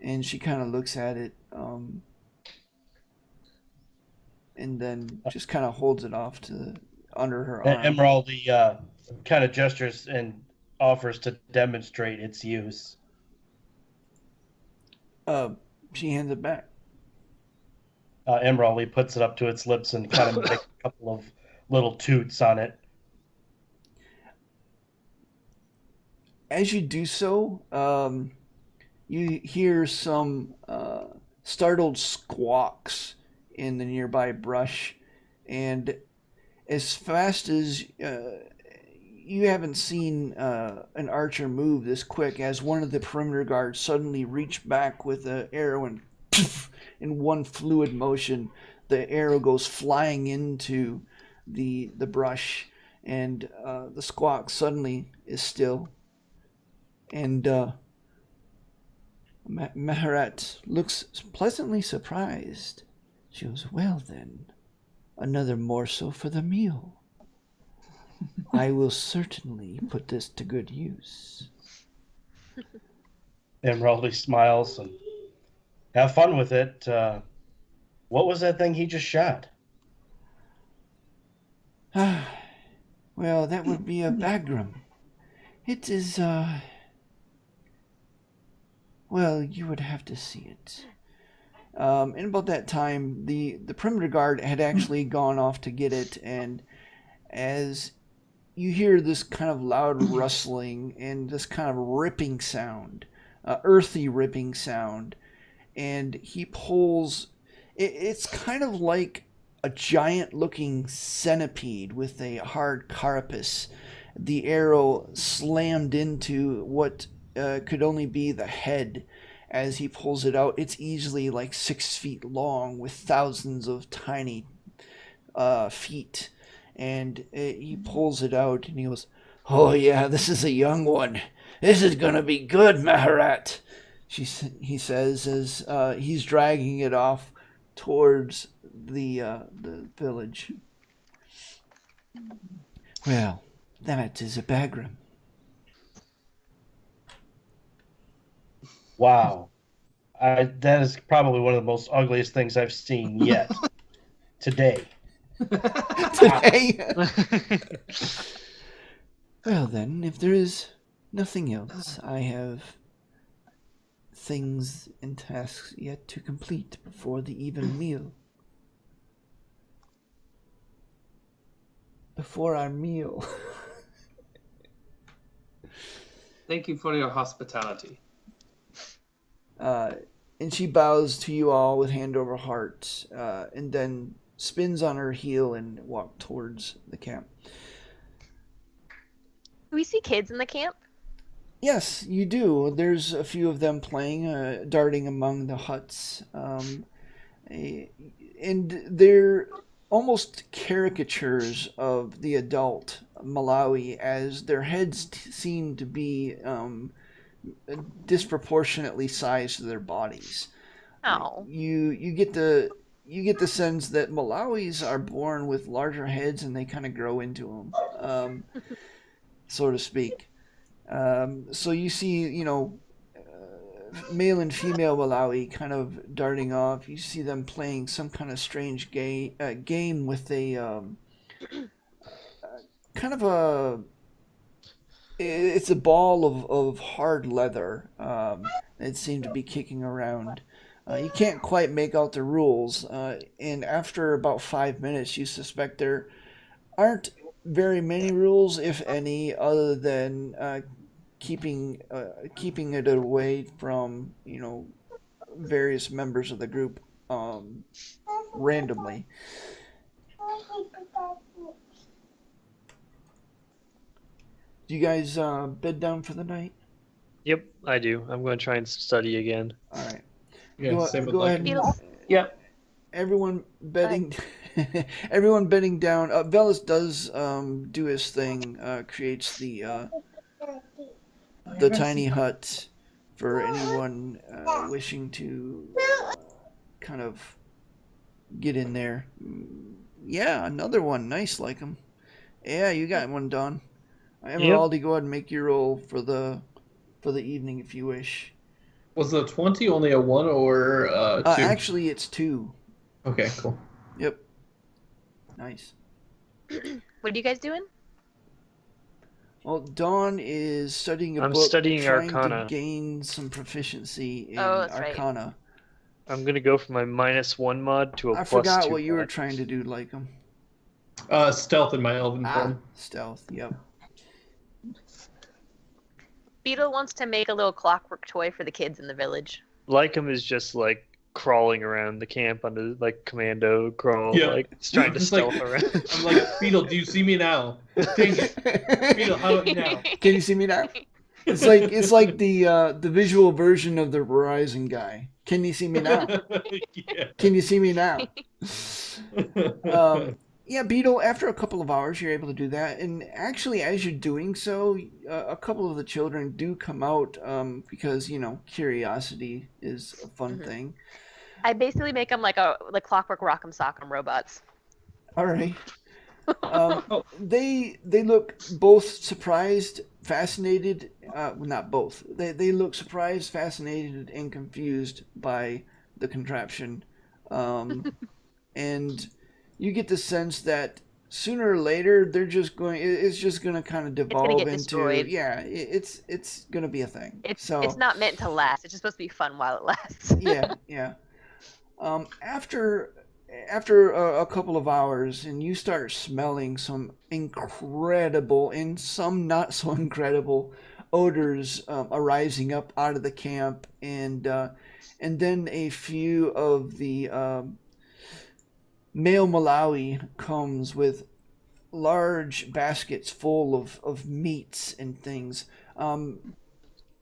And she kind of looks at it, and then just kind of holds it off to under her arm. Emeraldy kind of gestures and offers to demonstrate its use. She hands it back. Emeraldy puts it up to its lips and kind of makes a couple of little toots on it. As you do so, you hear some startled squawks in the nearby brush, and as fast as you haven't seen an archer move this quick, as one of the perimeter guards suddenly reached back with an arrow and in one fluid motion, the arrow goes flying into the brush, and the squawk suddenly is still. And Maharat looks pleasantly surprised. She goes, "Well then, another morsel for the meal. I will certainly put this to good use." Emeraldy smiles and have fun with it. What was that thing he just shot? Well, that would be a Bagram. It is, well, you would have to see it. And about that time, the perimeter guard had actually gone off to get it, and as you hear this kind of loud rustling and this kind of ripping sound, earthy ripping sound, and he pulls, it's kind of like a giant looking centipede with a hard carapace. The arrow slammed into what could only be the head. As he pulls it out, it's easily like 6 feet long with thousands of tiny feet. And he pulls it out and he goes, "Oh yeah, this is a young one. This is going to be good, Maharat," he says as he's dragging it off towards the village. "Well, that is a Bagram." Wow. That is probably one of the most ugliest things I've seen yet. Today. Today? Well then, if there is nothing else, I have things and tasks yet to complete before the even meal. Before our meal. Thank you for your hospitality. And she bows to you all with hand over heart, and then spins on her heel and walks towards the camp. Do we see kids in the camp? Yes, you do. There's a few of them playing, darting among the huts. And they're almost caricatures of the adult Malawi, as their heads seem to be disproportionately sized to their bodies. Oh. You get the sense that Malawis are born with larger heads and they kind of grow into them, so to speak. So you see, male and female Malawi kind of darting off. You see them playing some kind of strange game with a kind of a. It's a ball of hard leather. It seemed to be kicking around. You can't quite make out the rules, and after about 5 minutes, you suspect there aren't very many rules, if any, other than keeping it away from various members of the group randomly. Do you guys bed down for the night? Yep, I do. I'm going to try and study again. All right. Yeah, same with Go ahead. Beetles. Yep. Everyone bedding, everyone bedding down. Velas does do his thing. Creates the tiny hut for anyone wishing to kind of get in there. Yeah, another one. Nice, like him. Yeah, you got one, Don. Emeraldi, go ahead and make your roll for the evening if you wish. Was the 20 only a 1 or 2? Actually, it's 2. Okay, cool. Yep. Nice. What are you guys doing? Well, Dawn is studying a I'm book, studying trying Arcana. to gain some proficiency in that's right. Arcana. I'm going to go from my -1 mod to a I +2 forgot what you were mod. trying to do, like him. Stealth in my elven form. Stealth. Yep. Beetle wants to make a little clockwork toy for the kids in the village. Lycum is just like crawling around the camp under like commando crawl, Yeah. like it's trying to Just like- stealth around. I'm like, Beetle, do you see me now? Dang it. Beetle, how about now? Can you see me now? It's like the visual version of the Verizon guy. Can you see me now? Yeah. Can you see me now? Yeah, Beetle, after a couple of hours, you're able to do that. And actually, as you're doing so, a couple of the children do come out because, curiosity is a fun thing. I basically make them like clockwork rock'em sock'em robots. All right. They look both surprised, fascinated. Well, not both. They look surprised, fascinated, and confused by the contraption. And you get the sense that sooner or later it's just going to kind of devolve get into destroyed. it's going to be a thing. It's not meant to last. It's just supposed to be fun while it lasts. Yeah. After a couple of hours, and you start smelling some incredible and some not so incredible odors arising up out of the camp, and then a few of the male Malawi comes with large baskets full of meats and things.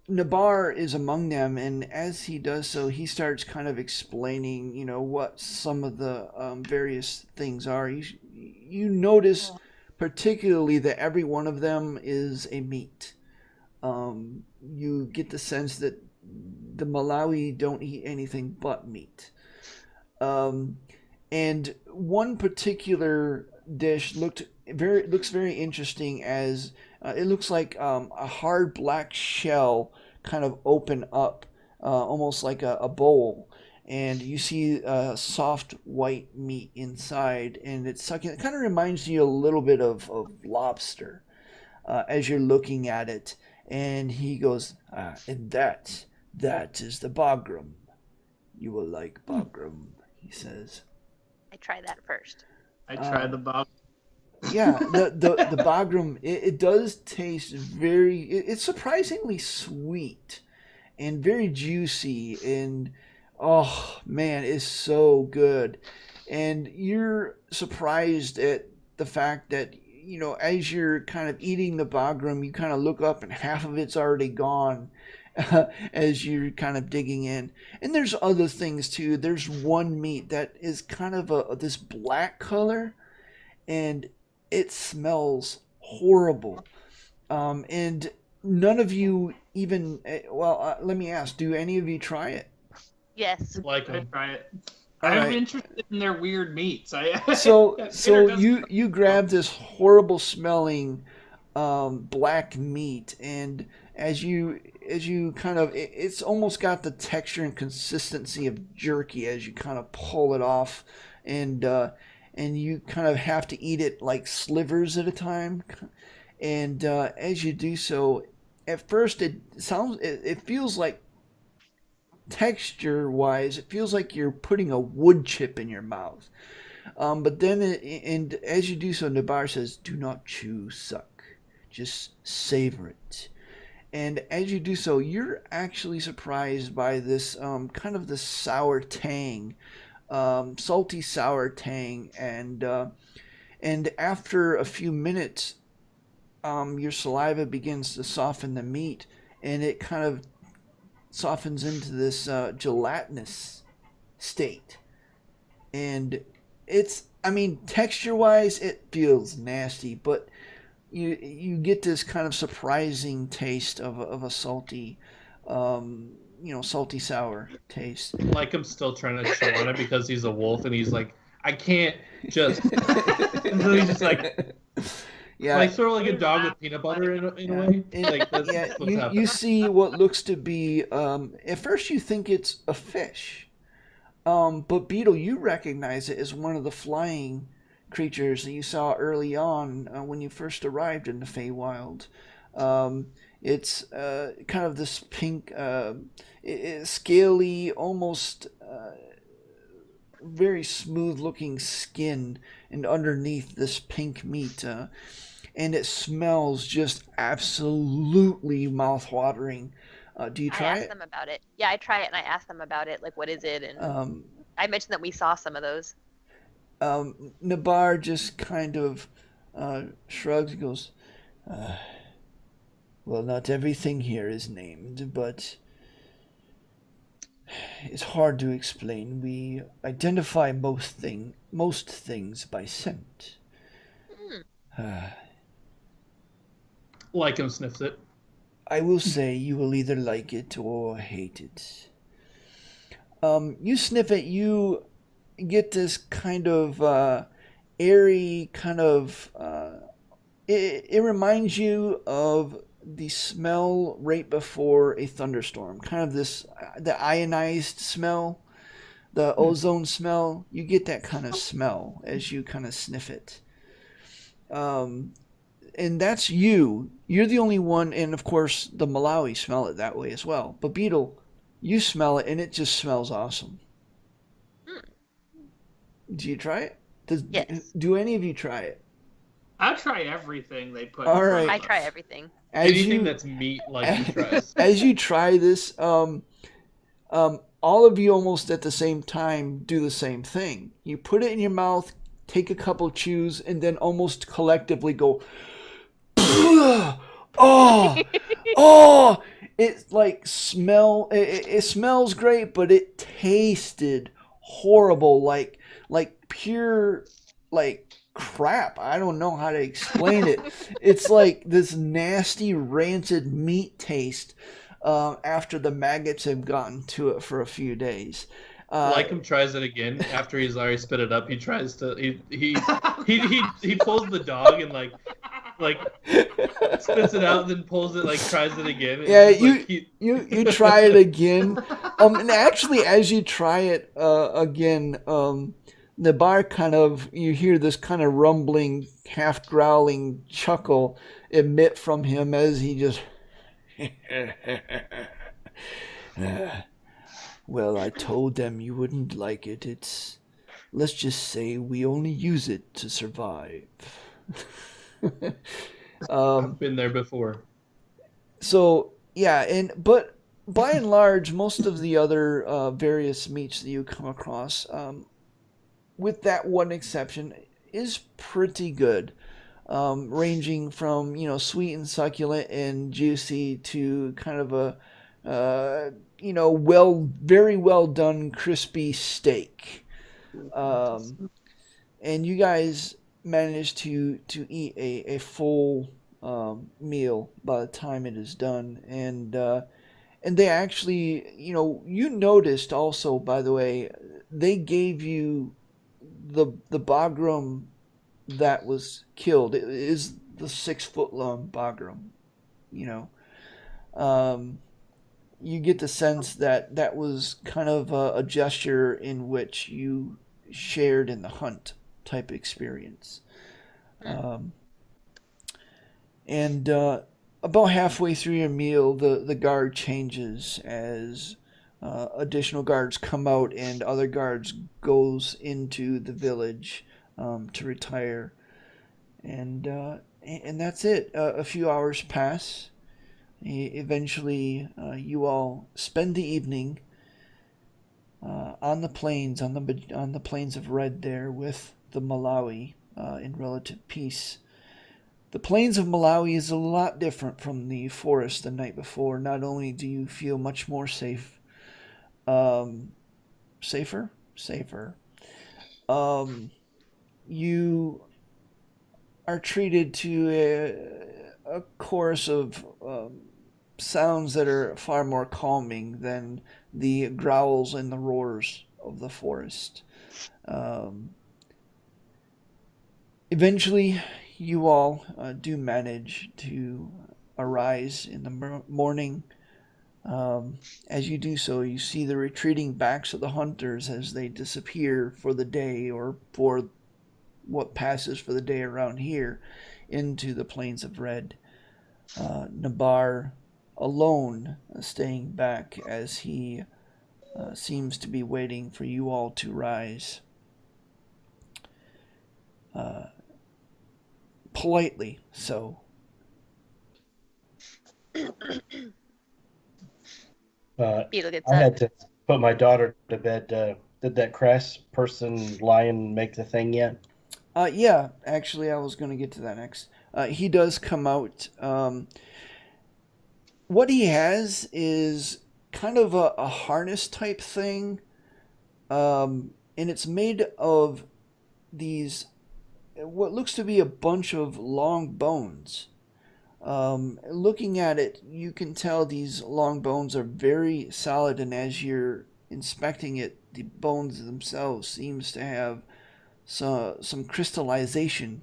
Nabar is among them, and as he does so, he starts kind of explaining, what some of the various things are. You notice particularly that every one of them is a meat. You get the sense that the Malawi don't eat anything but meat. And one particular dish looks very interesting, as it looks like a hard black shell kind of open up, almost like a bowl, and you see soft white meat inside, and it's sucking. It kind of reminds you a little bit of lobster as you're looking at it. And he goes, and that is the Bagram. You will like Bagram, he says. I try that first. I tried the bob. Yeah, the Bagram, it does taste it's surprisingly sweet and very juicy, and Oh man, it's so good. And you're surprised at the fact that, as you're kind of eating the bagram, you kind of look up and half of it's already gone as you're kind of digging in. And there's other things too. There's one meat that is kind of this black color, and it smells horrible. And none of you even, let me ask, do any of you try it? Yes. Like I 'em. try it. All I'm right. interested in their weird meats. So Dinner doesn't- you grab this horrible smelling black meat, and as you kind of it's almost got the texture and consistency of jerky as you kind of pull it off, and you kind of have to eat it like slivers at a time, and as you do so, at first it feels like, texture wise, it feels like you're putting a wood chip in your mouth. But then, and as you do so, Nabar says, "Do not chew, suck. Just savor it." And as you do so, you're actually surprised by this kind of this sour tang, salty sour tang, and after a few minutes, your saliva begins to soften the meat, and it kind of softens into this gelatinous state. And texture wise, it feels nasty, but you get this kind of surprising taste of a salty, salty sour taste. Like I'm still trying to chew on it because he's a wolf and he's like, I can't just. And so he's just like, Yeah, like sort of like a dog with peanut butter in a way. And, Like that's what's you happening. see what looks to be, at first you think it's a fish, but Beetle, you recognize it as one of the flying creatures that you saw early on when you first arrived in the Feywild. It's kind of this pink, scaly, almost very smooth-looking skin, and underneath this pink meat. And it smells just absolutely mouth-watering. Do you I try asked it? them about it. Yeah, I try it and I asked them about it. Like, what is it? And I mentioned that we saw some of those. Nabar just kind of shrugs and goes, well, not everything here is named, but it's hard to explain. We identify most things by scent. Like him sniffs it. I will say you will either like it or hate it. You sniff it, you get this kind of airy kind of. It reminds you of the smell right before a thunderstorm. Kind of the ionized smell, the ozone smell. You get that kind of smell as you kind of sniff it. And that's you. You're the only one, and of course the Malawi smell it that way as well. But Beetle, you smell it, and it just smells awesome. Do you try it? Yes. Do any of you try it? I try everything they put. All in front right. of I us. try everything. Anything that's meat, like he tries. As you try this, all of you almost at the same time do the same thing. You put it in your mouth, take a couple chews, and then almost collectively go, oh, it's like it smells great, but it tasted horrible, like pure, like crap. I don't know how to explain it. It's like this nasty, rancid meat taste after the maggots have gotten to it for a few days. Like him tries it again after he's already spit it up. He tries to he pulls the dog and like spits it out, then pulls it, like tries it again. Yeah, you you try it again. And actually, as you try it again, the bar kind of, you hear this kind of rumbling, half growling chuckle emit from him as he just. Well, I told them you wouldn't like it. Let's just say we only use it to survive. I've been there before. So yeah, but by and large, most of the other various meats that you come across, with that one exception, is pretty good. Ranging from sweet and succulent and juicy to kind of a very well done crispy steak. And you guys manage to eat a full meal by the time it is done, and they actually you noticed also, by the way, they gave you the Bagram that was killed. It is the 6 foot long Bagram. You get the sense that that was kind of a gesture in which you shared in the hunt type experience. And about halfway through your meal, the guard changes as additional guards come out and other guards goes into the village to retire, and that's it. A few hours pass. Eventually, you all spend the evening on the plains, on the plains of Red there with the Malawi in relative peace. The plains of Malawi is a lot different from the forest the night before. Not only do you feel much more safer. You are treated to a chorus of sounds that are far more calming than the growls and the roars of the forest. Eventually, you all do manage to arise in the morning. As you do so, you see the retreating backs of the hunters as they disappear for the day, or for what passes for the day around here, into the plains of Red. Nabar alone staying back as he seems to be waiting for you all to rise. Politely so. Beetle gets I up. had to put my daughter to bed. Did that crass person lion make the thing yet? Yeah, actually, I was going to get to that next. He does come out. What he has is kind of a harness type thing, and it's made of these, what looks to be a bunch of long bones. Looking at it, you can tell these long bones are very solid, and as you're inspecting it, the bones themselves seems to have some crystallization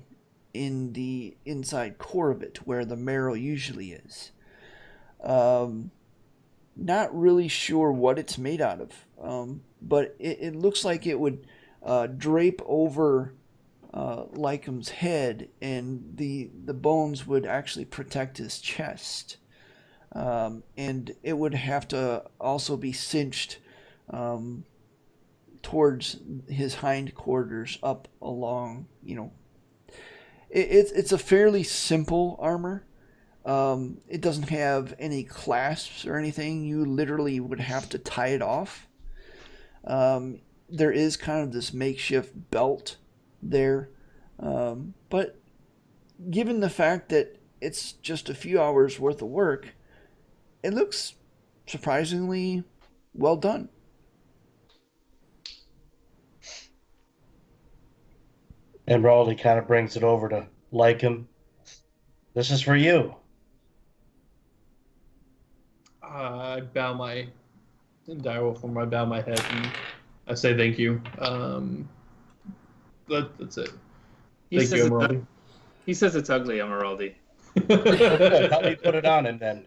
in the inside core of it, where the marrow usually is. Not really sure what it's made out of, but it looks like it would drape over Lycom's head, and the bones would actually protect his chest. And it would have to also be cinched towards his hindquarters up along, It's a fairly simple armor. It doesn't have any clasps or anything. You literally would have to tie it off. There is kind of this makeshift belt there. But given the fact that it's just a few hours worth of work, it looks surprisingly well done. And Raleigh kind of brings it over to Lycom. This is for you. I bow my in direwolf form. I bow my head and I say thank you. That's it. Thank you, Emeraldi. He says it's ugly, Emeraldi. Help me put it on him then.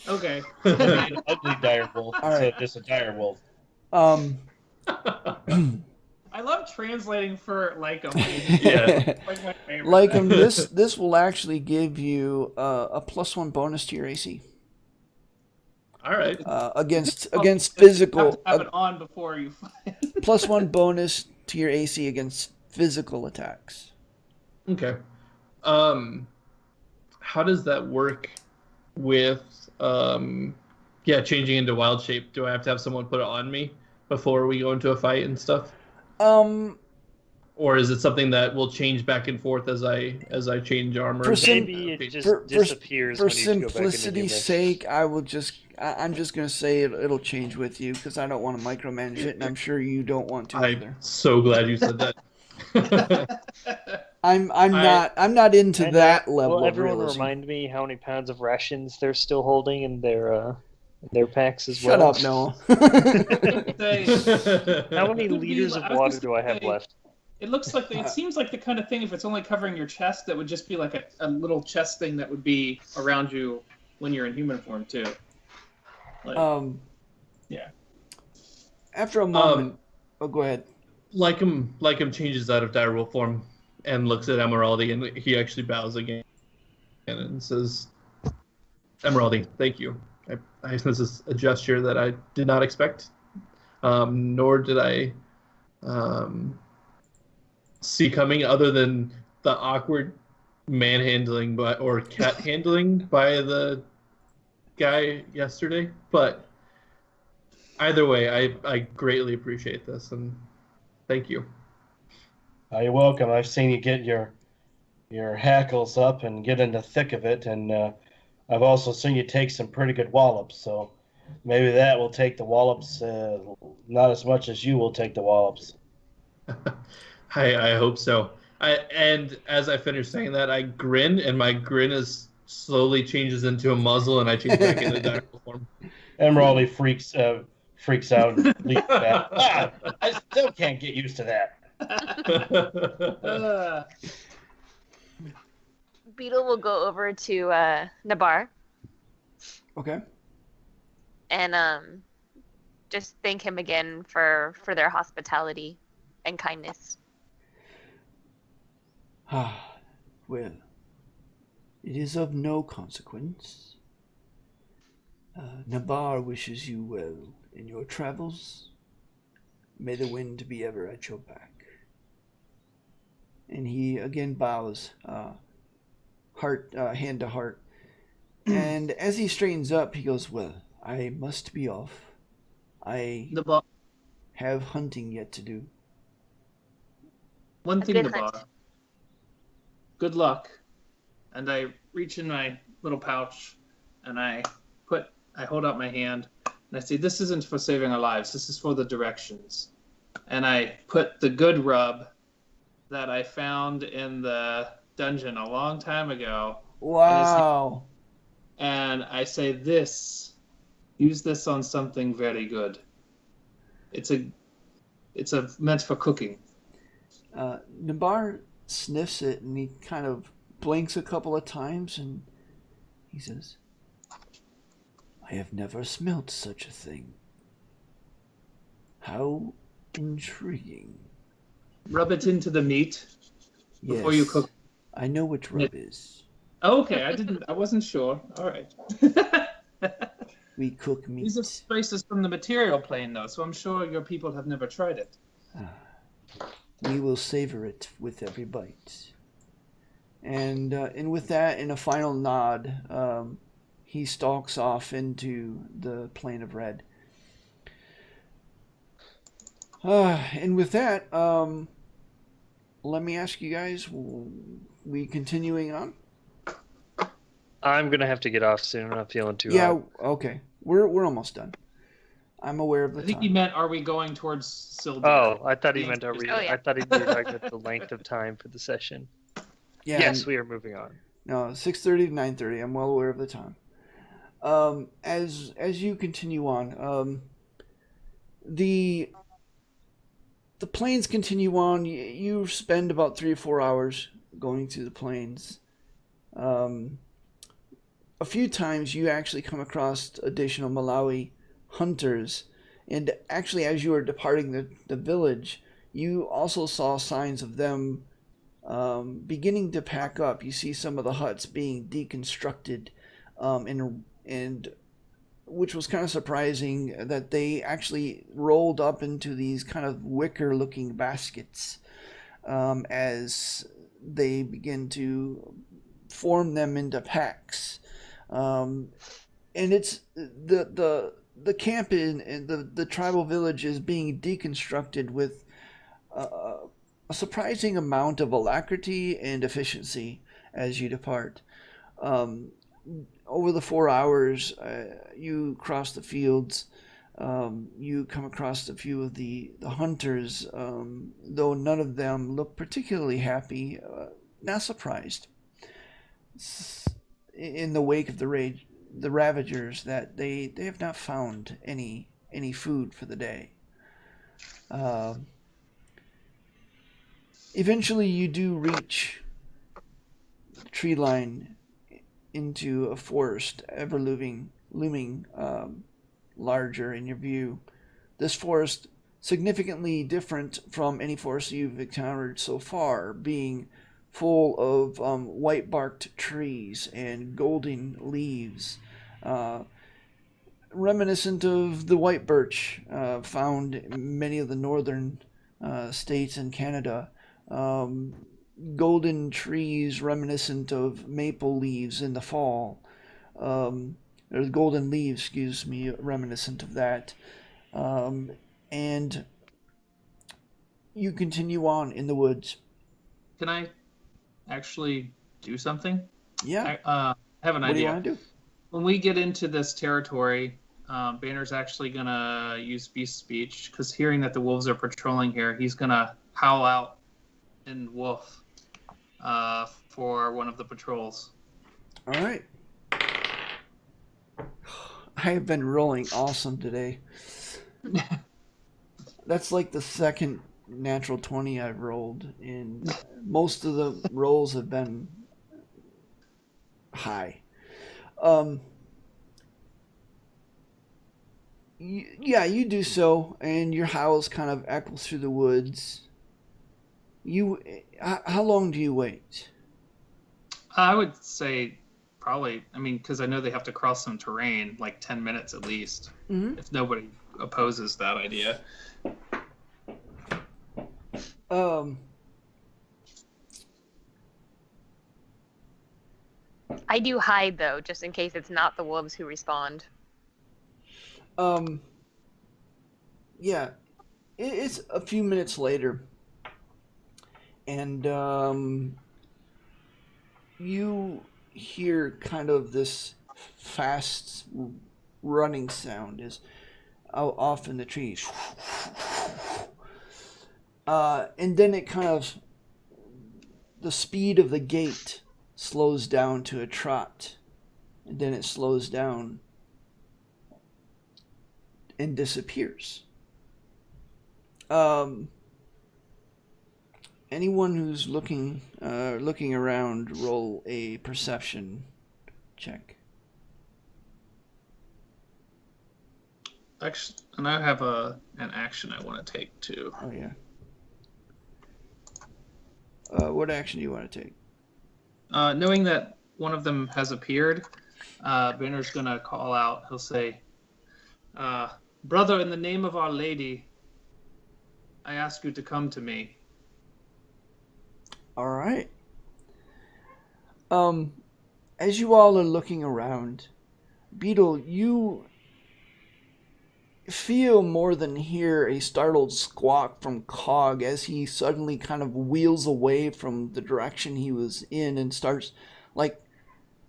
Okay. An ugly direwolf, right. so just a direwolf. I love translating for Lycom. Yeah. Like my favorite. Lycom, this will actually give you a +1 bonus to your AC. All right. Against You have physical. to have it on before you fight. +1 bonus to your AC against physical attacks. Okay. How does that work with Yeah, changing into wild shape. Do I have to have someone put it on me before we go into a fight and stuff? Or is it something that will change back and forth as I change armor? Maybe it just disappears for when you go back into simplicity's human. sake, I'm just gonna say it'll change with you because I don't want to micromanage it, and I'm sure you don't want to either. I'm so glad you said that. I'm not into that level Will of everyone realism. remind me how many pounds of rations they're still holding in their packs as Shut well? up, Noah. How many liters of water do I have left? It looks like it seems like the kind of thing, if it's only covering your chest, that would just be like a little chest thing that would be around you when you're in human form too. Like, yeah. After a moment, go ahead. Lycum changes out of direwolf form and looks at Emeraldi, and he actually bows again and says, "Emeraldi, thank you. This is a gesture that I did not expect, nor did I see coming, other than the awkward manhandling or cat handling by the guy yesterday. But either way, I greatly appreciate this, and thank you." You're welcome. I've seen you get your hackles up and get in the thick of it, and I've also seen you take some pretty good wallops. So maybe that will take the wallops, not as much as you will take the wallops. I hope so. And as I finish saying that, I grin, and my grin slowly changes into a muzzle, and I change back into dinosaur form. Emeraldi freaks out and leaps back. I still can't get used to that. Beetle will go over to Nabar Okay. and just thank him again for their hospitality and kindness. Well, it is of no consequence. Nabar wishes you well in your travels. May the wind be ever at your back. And he again bows, hand to heart. And as he straightens up, he goes, "Well, I must be off. I have hunting yet to do." One thing, good Nabar. hunt. Good luck. And I reach in my little pouch, and I hold out my hand, and I say, "This isn't for saving our lives. This is for the directions." And I put the good rub that I found in the dungeon a long time ago. Wow. And I say, use this on something very good. It's meant for cooking. Nabar sniffs it and he kind of blinks a couple of times and he says, "I have never smelt such a thing. How intriguing." Rub it into the meat before you cook. I know which rub is. Okay, I wasn't sure. All right. We cook meat. These are spices from the material plane, though, so I'm sure your people have never tried it. We will savor it with every bite. And with that, in a final nod, he stalks off into the plane of red. And with that, let me ask you guys, we continuing on? I'm gonna have to get off soon. I'm not feeling too Yeah, hot. okay. We're almost done. I'm aware of the I think time. he meant, are we going towards Sildur? Oh, I thought he meant Oh, yeah. I thought he was talking about the length of time for the session. Yeah, Yes, we are moving on. No, 6:30 to 9:30. I'm well aware of the time. As you continue on, the planes continue on. You spend about 3 or 4 hours going through the plains. A few times you actually come across additional Malawi hunters, and actually as you were departing the village, you also saw signs of them beginning to pack up. You see some of the huts being deconstructed, and which was kind of surprising that they actually rolled up into these kind of wicker-looking baskets as they begin to form them into packs. and it's the camp in the tribal village is being deconstructed with a surprising amount of alacrity and efficiency as you depart. Over the 4 hours, you cross the fields. You come across a few of the hunters, though none of them look particularly happy, not surprised. In the wake of the Ravagers, that they have not found any food for the day. Eventually, you do reach the tree line into a forest, ever looming larger in your view. This forest significantly different from any forest you've encountered so far, being full of white-barked trees and golden leaves, reminiscent of the white birch found in many of the northern states in Canada. Golden trees reminiscent of maple leaves in the fall. Or golden leaves, excuse me, reminiscent of that. And you continue on in the woods. Can I actually do something? Yeah. I have an idea. What do you want to do? When we get into this territory, Banner's actually going to use beast speech, because hearing that the wolves are patrolling here, he's going to howl out in wolf for one of the patrols. All right. I have been rolling awesome today. That's like the second natural 20 I've rolled, and most of the rolls have been high. You do so, and your howls kind of echo through the woods. How long do you wait? I would say probably, because I know they have to cross some terrain, like 10 minutes at least, if nobody opposes that idea. I do hide, though, just in case it's not the wolves who respond. Yeah. It's a few minutes later, and you hear kind of this fast running sound is out off in the trees. And then it kind of, the speed of the gait slows down to a trot, and then it slows down and disappears. Anyone who's looking around, roll a perception check. Actually, and I have an action I want to take too. Oh yeah. What action do you want to take? Knowing that one of them has appeared, Banner's gonna call out. He'll say, "Brother, in the name of Our Lady, I ask you to come to me." All right. As you all are looking around, Beetle, you feel more than hear a startled squawk from Cog as he suddenly kind of wheels away from the direction he was in and starts, like,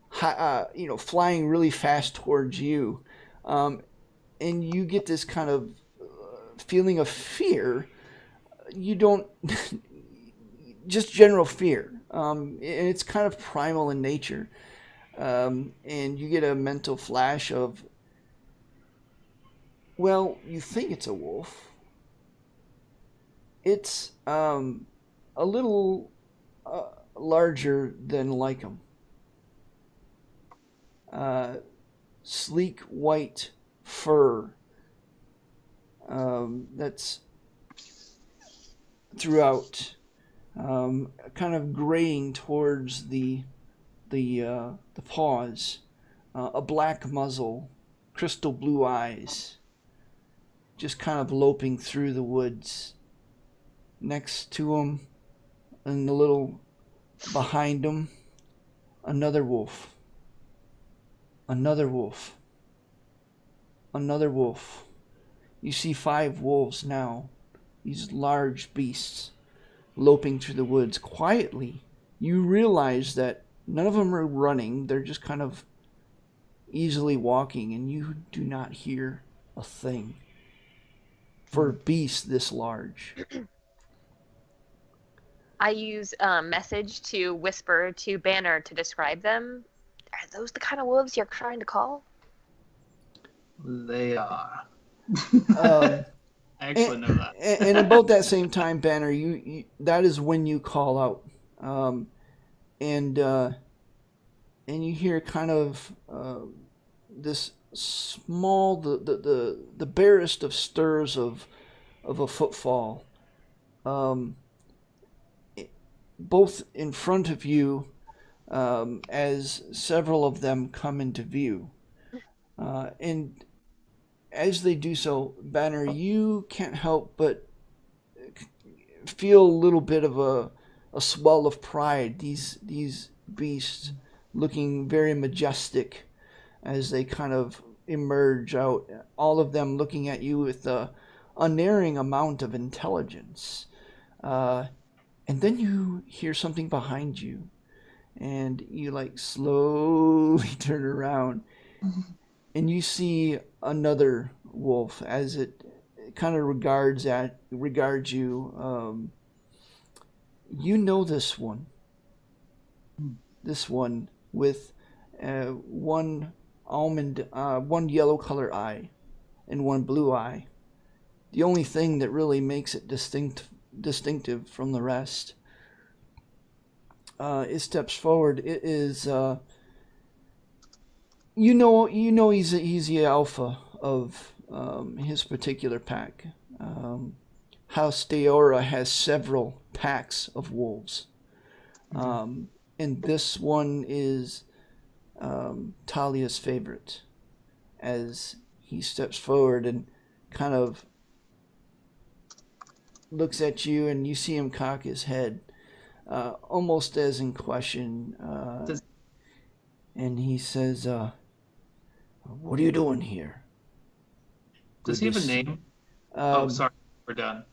flying really fast towards you. And you get this kind of feeling of fear. You don't... just general fear. And it's kind of primal in nature. And you get a mental flash of, well, you think it's a wolf. It's a little larger than Lycum. Sleek white fur that's throughout, kind of graying towards the paws, a black muzzle, crystal blue eyes, just kind of loping through the woods. Next to him, and a little behind him, another wolf. Another wolf. another wolf. You see 5 wolves now, these large beasts, loping through the woods quietly. You realize that none of them are running, they're just kind of easily walking, and you do not hear a thing for beasts this large. I use message to whisper to Banner to describe them. Are those the kind of wolves you're trying to call? They are. Um, I actually know that. and about that same time, Banner, you that is when you call out, and you hear kind of this small, the barest of stirs of a footfall, both in front of you, as several of them come into view, and as they do so, Banner, you can't help but feel a little bit of a swell of pride. These beasts looking very majestic as they kind of emerge out, all of them looking at you with a unerring amount of intelligence. And then you hear something behind you, and you like slowly turn around, and you see another wolf as it kind of regards you. You know this one. This one with one yellow color eye and one blue eye. The only thing that really makes it distinctive from the rest. It steps forward. It is you know he's the alpha of his particular pack. House Deora has several packs of wolves. And this one is Talia's favorite, as he steps forward and kind of looks at you, and you see him cock his head, almost as in question, and he says, what are you doing here? Does he have a name? Sorry, we're done.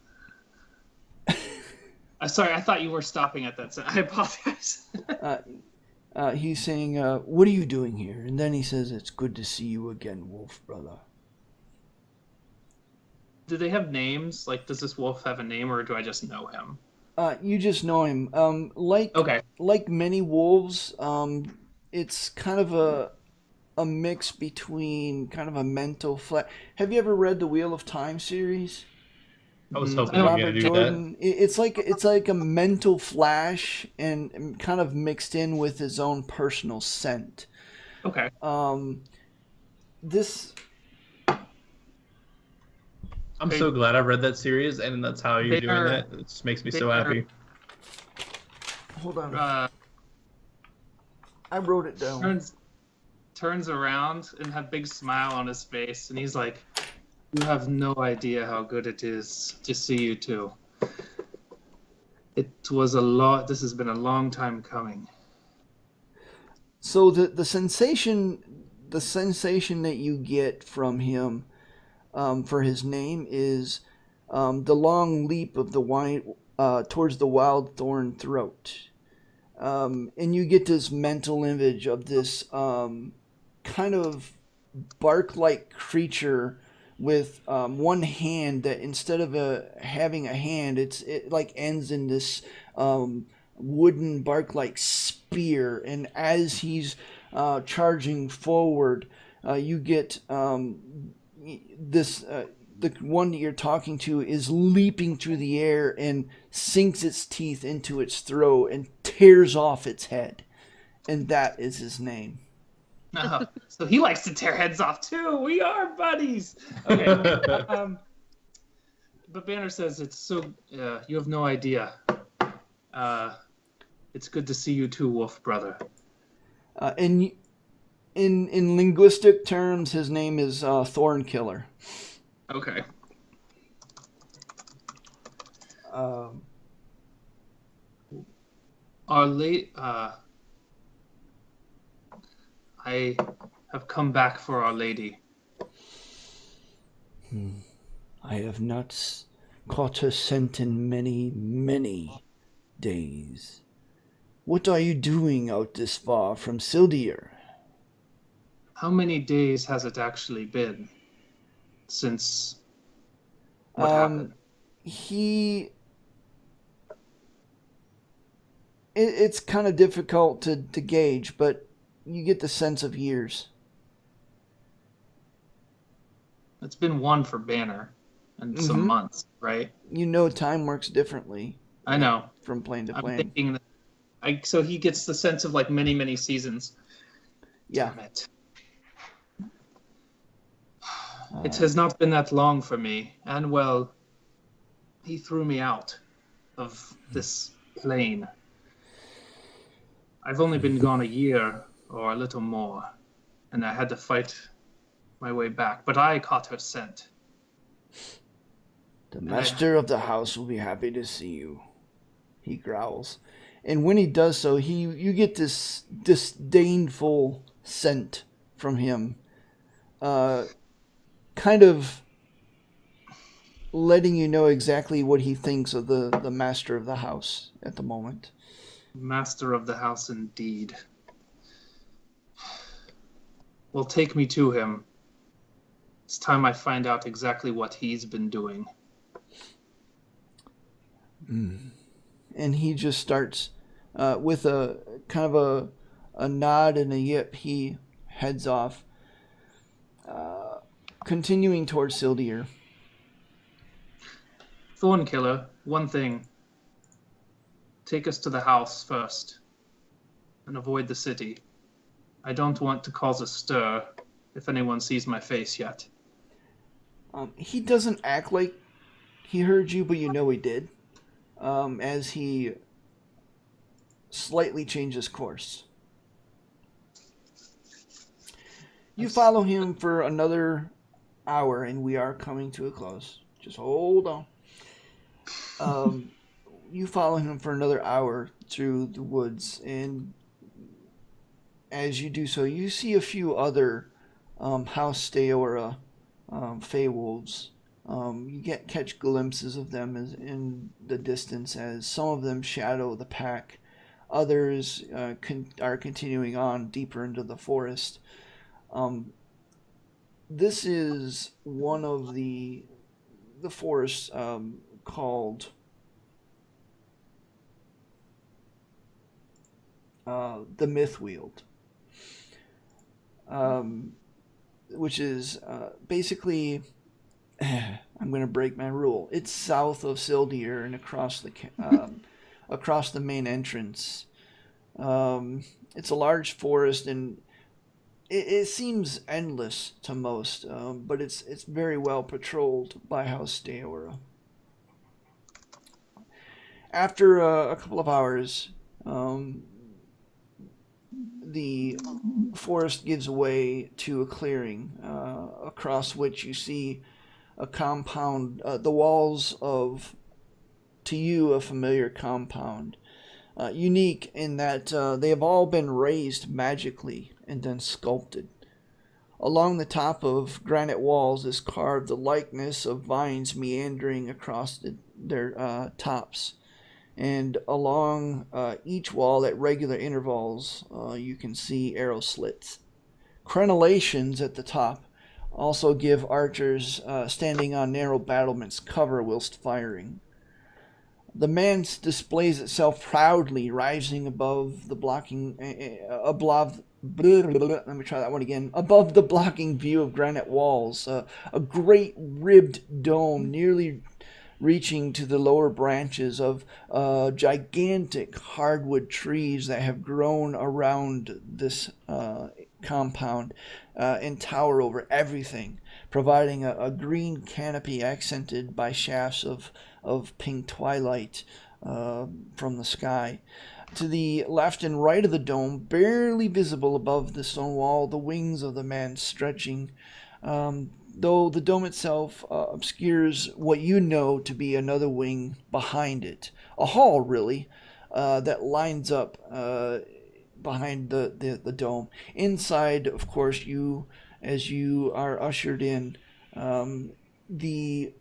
Sorry, I thought you were stopping at that. I apologize. He's saying, what are you doing here? And then he says, it's good to see you again, wolf brother. Do they have names? Like, does this wolf have a name, or do I just know him? You just know him. Like many wolves, it's kind of a mix between kind of a mental Have you ever read the Wheel of Time series? I was hoping you were going to do Jordan. that. It's like a mental flash and kind of mixed in with his own personal scent. Okay. I'm so glad I read that series, and that's how you're doing that. It just makes me so happy. Hold on. I wrote it down. Turns around and have a big smile on his face, and he's like, you have no idea how good it is to see you two. It was this has been a long time coming. So the sensation that you get from him, for his name, is the long leap of the wine towards the wild thorn throat, and you get this mental image of this kind of bark-like creature with one hand that, instead of having a hand, it like ends in this wooden bark-like spear, and as he's charging forward, you get this the one that you're talking to is leaping through the air and sinks its teeth into its throat and tears off its head, and that is his name. So he likes to tear heads off too. We are buddies. Okay. But Banner says it's so. You have no idea. It's good to see you too, Wolf brother. And in linguistic terms, his name is Thorn Killer. Okay. I have come back for Our Lady. I have not caught her scent in many, many days. What are you doing out this far from Sildir? How many days has it actually been since what happened? It's kind of difficult to gauge, but you get the sense of years. It's been one for Banner and some months, right? You know time works differently. I know. From plane to I'm plane. thinking that so he gets the sense of like many, many seasons. Yeah. Damn it. It has not been that long for me. And well, he threw me out of this plane. I've only been gone a year or a little more, and I had to fight my way back. But I caught her scent. The master of the house will be happy to see you, he growls. And when he does so, you get this disdainful scent from him. Kind of letting you know exactly what he thinks of the master of the house at the moment. Master of the house indeed. Well, take me to him. It's time I find out exactly what he's been doing. And he just starts with a kind of a nod and a yip. He heads off, continuing towards Sildir. Thornkiller, one thing. Take us to the house first, and avoid the city. I don't want to cause a stir if anyone sees my face yet. He doesn't act like he heard you, but you know he did. As he slightly changes course. You follow him for another hour, and we are coming to a close. Just hold on. You follow him for another hour through the woods, and as you do so, you see a few other House Steora Feywolves. You catch glimpses of them in the distance as some of them shadow the pack. Others are continuing on deeper into the forest. This is one of the forests called the Mythwield, which is basically, I'm going to break my rule. It's south of Sildir and across the main entrance. It's a large forest, and it seems endless to most, but it's very well patrolled by House Steora. After a couple of hours, the forest gives way to a clearing, across which you see a compound, the walls of, to you, a familiar compound. Unique in that they have all been raised magically and then sculpted. Along the top of granite walls is carved the likeness of vines meandering across their tops. And along each wall at regular intervals, you can see arrow slits. Crenellations at the top also give archers standing on narrow battlements cover whilst firing. The manse displays itself proudly, rising above the blocking above the blocking view of granite walls. A great ribbed dome nearly reaching to the lower branches of gigantic hardwood trees that have grown around this compound and tower over everything, providing a green canopy accented by shafts of pink twilight from the sky. To the left and right of the dome, barely visible above the stone wall, the wings of the man stretching, though the dome itself obscures what you know to be another wing behind it. A hall, really, that lines up behind the dome. Inside, of course, as you are ushered in, the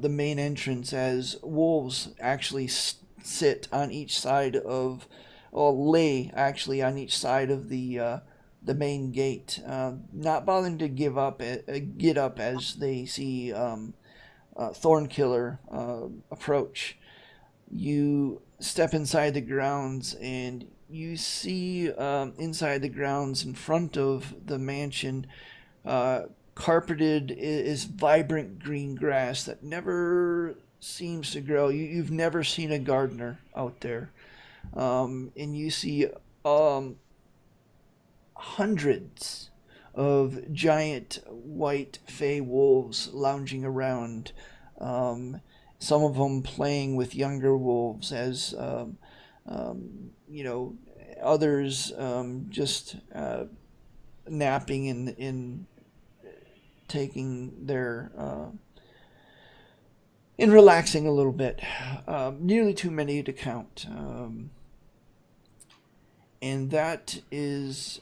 main entrance, as wolves actually sit on each side of, or lay actually on each side of the main gate, not bothering to get up as they see Thornkiller approach. You step inside the grounds, and you see inside the grounds in front of the mansion, carpeted is vibrant green grass that never seems to grow. You've never seen a gardener out there. And you see hundreds of giant white fey wolves lounging around. Some of them playing with younger wolves, as others just napping in taking their in relaxing a little bit. Nearly too many to count. And that is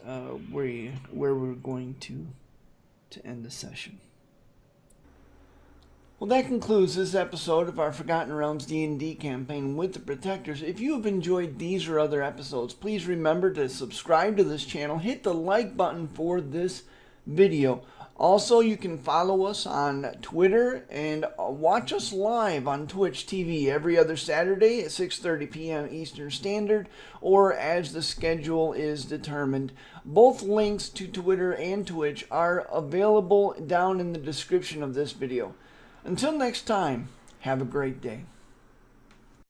where we're going to end the session. Well, that concludes this episode of our Forgotten Realms D&D campaign with the Protectors. If you have enjoyed these or other episodes, please remember to subscribe to this channel. Hit the like button for this video. Also, you can follow us on Twitter and watch us live on Twitch TV every other Saturday at 6:30 p.m. Eastern Standard, or as the schedule is determined. Both links to Twitter and Twitch are available down in the description of this video. Until next time, have a great day.